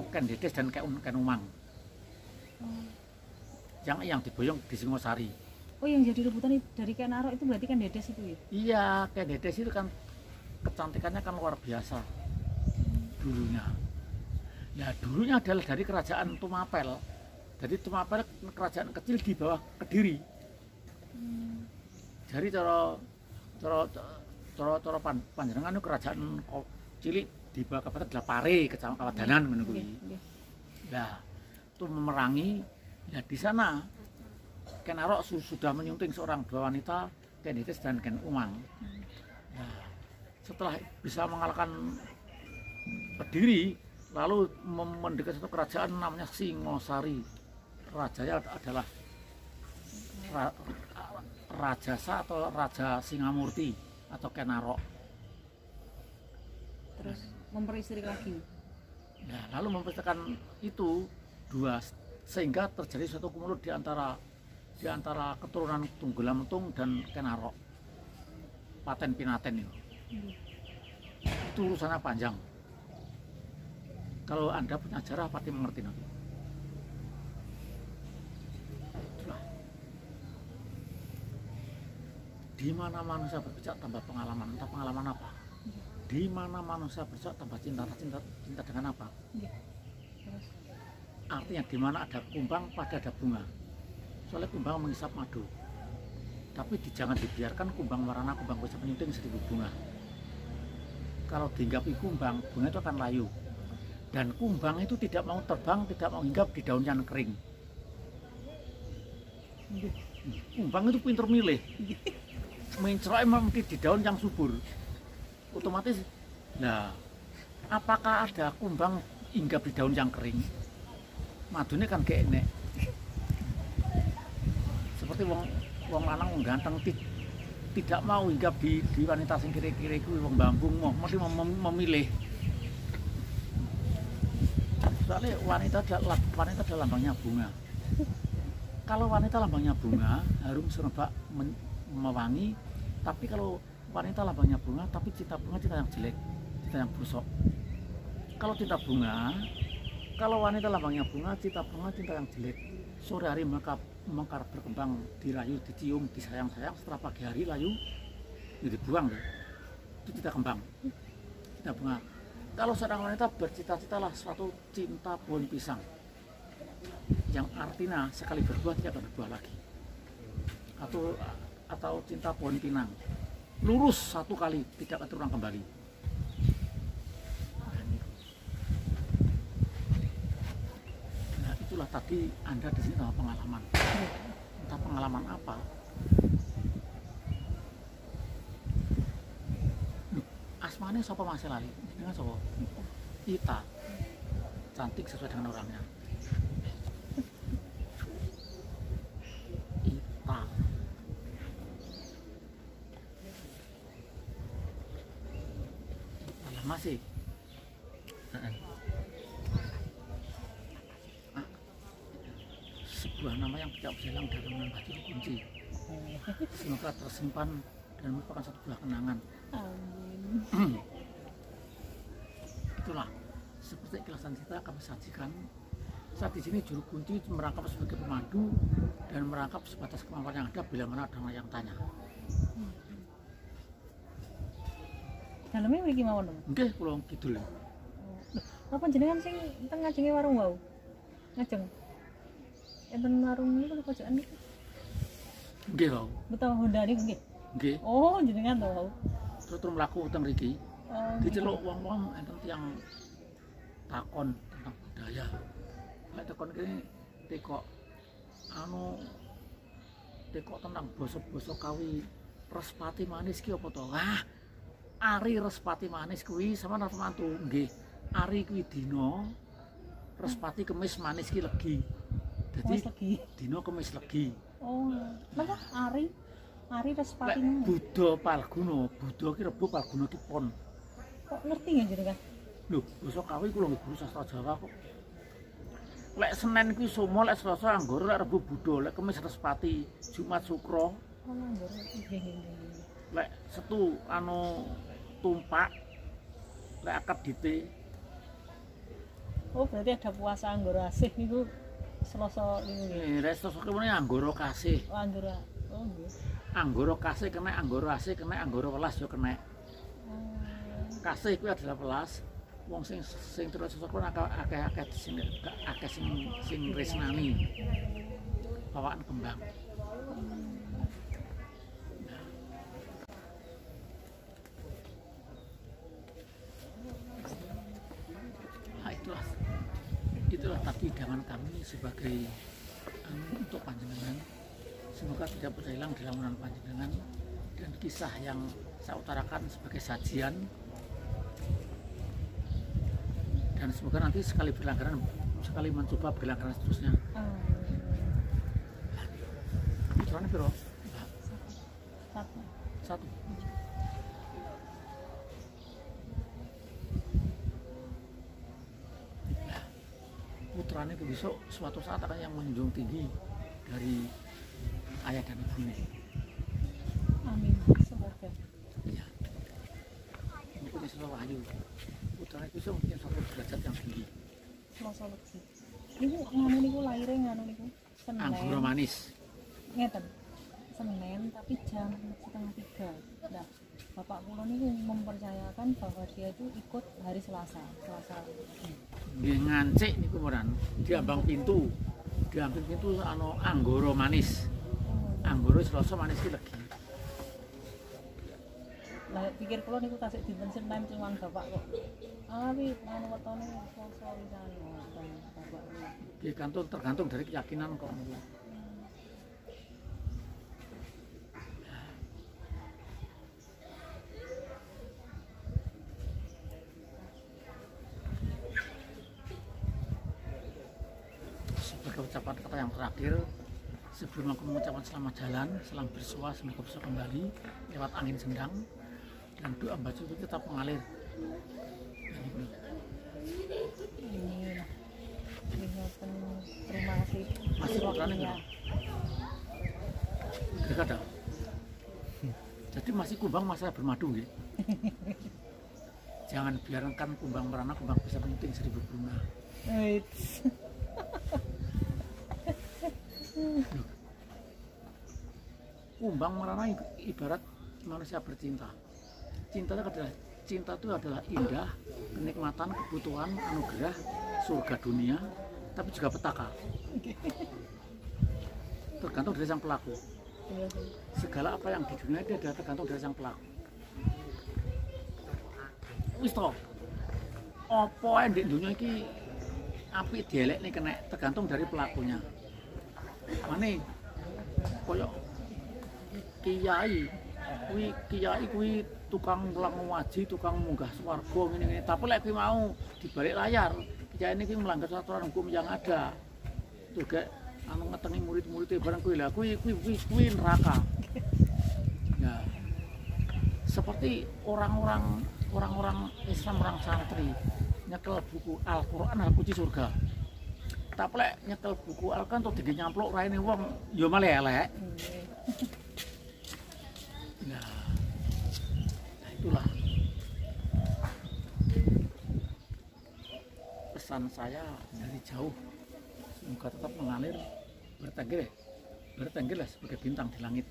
Speaker 5: Ken Dedes dan Ken Umang. Yang diboyong di Singosari.
Speaker 2: Oh yang jadi rebutan dari Ken Arok itu berarti Ken Dedes itu ya?
Speaker 5: Iya, Ken Dedes itu kan kecantikannya kan luar biasa dulunya. Ya dulunya adalah dari kerajaan Tumapel. Jadi Tumapel kerajaan kecil di bawah Kediri. Jadi cara panjenengan itu kerajaan cilik di bawah kabupaten Pare, kecamatan Wadanan ngono kuwi. Nah, itu memerangi. Ya di sana Ken Arok sudah menyunting seorang 2 wanita, Ken Dedes dan Ken Umang. Nah, setelah bisa mengalahkan Kediri, lalu mendekat satu kerajaan namanya Singosari. Rajanya adalah Rajasa atau Raja Singamurti atau Ken Arok.
Speaker 2: Terus memperistri lagi.
Speaker 5: Nah, lalu memperistirakan itu 2 sehingga terjadi suatu kumulut di antara keturunan Tunggulamentung dan Ken Arok. Paten Pinaten itu. Itu urusannya panjang. Kalau Anda punya sejarah pasti mengerti nanti. Itulah. Di mana manusia berpijak tambah pengalaman, entah pengalaman apa. Di mana manusia berpijak tambah cinta dengan apa?
Speaker 2: Iya. Terus
Speaker 5: Artinya di mana ada kumbang pada ada bunga. Soalnya kumbang mengisap madu. Tapi jangan dibiarkan kumbang warna kumbang bisa menyunting 1000 bunga. Kalau dihinggapi kumbang, bunga itu akan layu. Dan kumbang itu tidak mau terbang, tidak mau hinggap di daun yang kering. Kumbang itu pinter milih. Mencerai mati di daun yang subur, otomatis. Nah, apakah ada kumbang hinggap di daun yang kering? Madunya kan kayak enek. Seperti wong lanang ganteng tidak mau hinggap di wanita sing kiri-kiri kuwi wong bambung mesti memilih. Soalnya wanita adalah lambangnya bunga. Kalau wanita lambangnya bunga, harum semerbak mewangi. Tapi kalau wanita lambangnya bunga, tapi cinta yang jelek, cinta yang busuk. Kalau cinta bunga, kalau wanita lambangnya bunga, cinta yang jelek. Sore hari mekar berkembang, dirayu, dicium, disayang-sayang. Setelah pagi hari layu, dibuang. Itu cinta kembang, cinta bunga. Kalau seorang wanita bercita-citalah suatu cinta pohon pisang, yang artinya sekali berbuah tidak akan berbuah lagi. Atau cinta pohon pinang, lurus satu kali tidak akan terulang kembali. Nah itulah tadi Anda di sini sama pengalaman. Entah pengalaman apa. Asmane sapa Mas lali? Dengan sapa? Ita. Cantik sesuai dengan orangnya. Masih sebuah nama yang tidak bisa hilang dalam membaca kunci. Semoga tersimpan dan merupakan satu buah kenangan.
Speaker 2: amin.
Speaker 5: Itulah seperti ikhlasan kita kami sajikan. Saat di sini juru kunci merangkap sebagai pemandu dan merangkap sebatas kemampuan yang ada bila mana ada yang tanya.
Speaker 2: Dalamnya mriki mawon, Mas.
Speaker 5: Nggih, kula kidul.
Speaker 2: Apa jenengan sing teng ngajengi warung wau? Ngajeng. Enten warung niku di pojokan niku.
Speaker 5: Nggih, Wau.
Speaker 2: Betul Honda niku nggih.
Speaker 5: Nggih.
Speaker 2: Oh, jenengan to wau.
Speaker 5: Terus mlaku teng mriki.
Speaker 2: Oh.
Speaker 5: Diceluk wong-wong enten tiyang takon tentang budaya. Lek takon kene tekok tentang basa-basa Kawi Respati manis ki apa to? Wah, Ari Respati manis kuwi sama napa mantu nggih. Ari kuwi dina Respati kemis manis ki legi. Dadi
Speaker 2: Kemis legi.
Speaker 5: dina kemis legi.
Speaker 2: Oh, napa Ari Respati
Speaker 5: Lek Buddha Palguna, Buddha ki Rebo Palguna ki Pon.
Speaker 2: kok ngerti nggih jenengan?
Speaker 5: Lho, basa Kawi kula nggih guru sastra Jawa kok. Lek Senin kuwi Somo, lek Selasa Anggara, lek Rebo Buddha, lek Kemis Respati, Jumat Sukra,
Speaker 2: Oh, nggih.
Speaker 5: lek Setu Tumpak, lek Akad Dite.
Speaker 2: Oh, berarti ada puasa Anggara Asih niku Selasa niku nggih.
Speaker 5: Lek Selasa kuwi Anggara Kasih.
Speaker 2: Oh, Anggara. Oh, nggih.
Speaker 5: Anggara Kasih kena, Anggara Asih kena, Anggara Welas yo kena. Kasih kuwi adalah welas. Wong sing terus sesuk akeh sing resnani. Bawaan kembang. Nah, itulah tadi hidangan kami sebagai untuk panjenengan. Semoga tidak pernah hilang dalam lamunan panjenengan dan kisah yang saya utarakan sebagai sajian. Dan semoga nanti sekali mencoba berlangganan seterusnya. Putrane piro? Satu. Putrane besok suatu saat akan yang menjunjung tinggi dari ayah dan ibunya.
Speaker 2: Amin. Semoga.
Speaker 5: Iya. Ini punya sebuah wahyu. Putrane besok mungkin suatu derajat yang tinggi.
Speaker 2: Selasa legi. Niku nganu niku laire nganu niku Senin.
Speaker 5: Anggura manis.
Speaker 2: Ngeten.
Speaker 1: Senin tapi jam 2:30. Nah, bapak kula niku mempercayakan bahwa dia itu ikut hari Selasa.
Speaker 5: Nggih ngancik niku meran. Diambang pintu. Diambang pintu anggoro manis. Anggoro Selasa manis ki legi.
Speaker 1: Lah pikir kula niku tasik dinten Senin cuman bapak kok. Wi wetone Selasa wisan ngoten bapak kula.
Speaker 5: Nggih tergantung dari keyakinan kok niku. Sebagai ucapan kata yang terakhir, sebelum aku mengucapkan selamat jalan, salam bersua, semoga bisa kembali lewat angin sendang dan doa baju itu tetap mengalir.
Speaker 1: Ini ngoten terima kasih.
Speaker 5: Masih waktunya
Speaker 1: Ya.
Speaker 5: Gak ada. Jadi masih kumbang masalah bermadu nggih. Jangan biarkan kumbang merana, kumbang bisa menyunting 1000 bunga.
Speaker 1: Eits.
Speaker 5: Kumbang merana ibarat manusia bercinta. Cinta itu adalah indah, kenikmatan, kebutuhan, anugerah, surga dunia, tapi juga petaka. Tergantung dari sang pelaku. Segala apa yang di dunia itu adalah tergantung dari sang pelaku. Wis to. Apa yang di dunia ini apik dielek nih kena tergantung dari pelakunya. Mane koyo kiai kuwi tukang mulang waji, tukang munggah swarga ngene-ngene. Tapi lek mau di balik layar, kiai ini melanggar aturan hukum yang ada. Juga ngetengi murid-muridnya barang kuwi lah kuwi neraka. Nah, seperti orang-orang Islam, orang santri nyekel buku Al-Qur'an kunci surga. Tapi lek nyekel buku Al-Qur'an tuh tinggi nyamplok raine wong ya malah elek. Nah, itulah pesan saya dari jauh, semoga tetap mengalir, bertengger sebagai bintang di langit.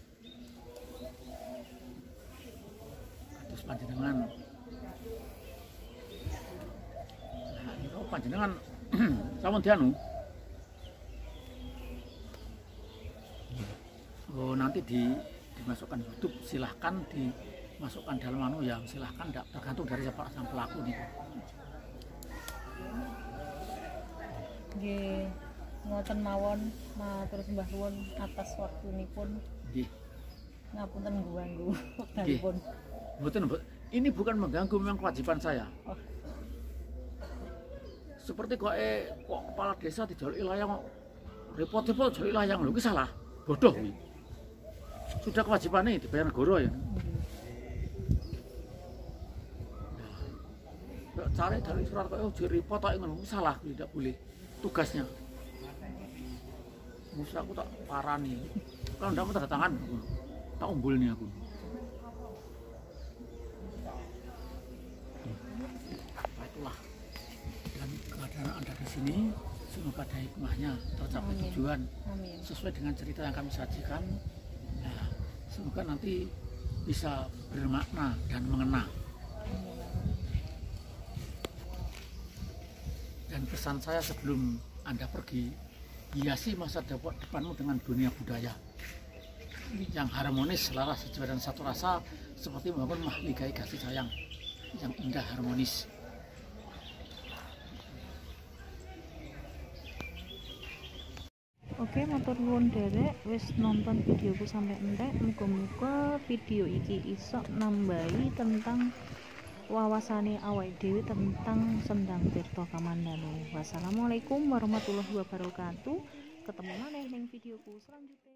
Speaker 5: Terus panjenengan, nah ini kok panjenengan sampun dianu, nanti dimasukkan YouTube, silahkan dimasukkan dalam anu ya, silahkan, tergantung dari siapa sang pelaku nih.
Speaker 1: Nggih, ngoten mawon, matur sembah nuwun atas waktunipun.
Speaker 5: Nggih.
Speaker 1: Ngapunten ganggu wektalipun.
Speaker 5: Mboten, ini bukan mengganggu, memang kewajiban saya.
Speaker 1: Oh.
Speaker 5: Seperti kok kepala desa dijaluki layang kok repot-repot jaluki layang lho, ki salah. Bodoh kuwi. Sudah kewajibannya dibayar negara ya. Nah, cari dari surat kok repot tok ngono, salah kuwi, tidak boleh. Tugasnya. Musa aku tak parani. Kalau ndak mau tanda tangan, tak umbulnya aku. Itulah. Dan keadaan Anda di sini semoga pada hikmahnya tercapai tujuan sesuai dengan cerita yang kami sajikan. Nah, semoga nanti bisa bermakna dan mengena. Dan pesan saya sebelum Anda pergi, hiasi masa depanmu dengan dunia budaya yang harmonis, selaras, sejawa dan satu rasa, seperti membangun mahligai kasih sayang yang indah harmonis.
Speaker 1: Oke, matur nuwun derek wis nonton videoku sampai entek. Muga-muga video iki iso nambahi tentang wawasane awake dhewe tentang Sendang Tirta Kamandanu. Wassalamualaikum warahmatullahi wabarakatuh. Ketemu maneh ning videoku selanjutnya.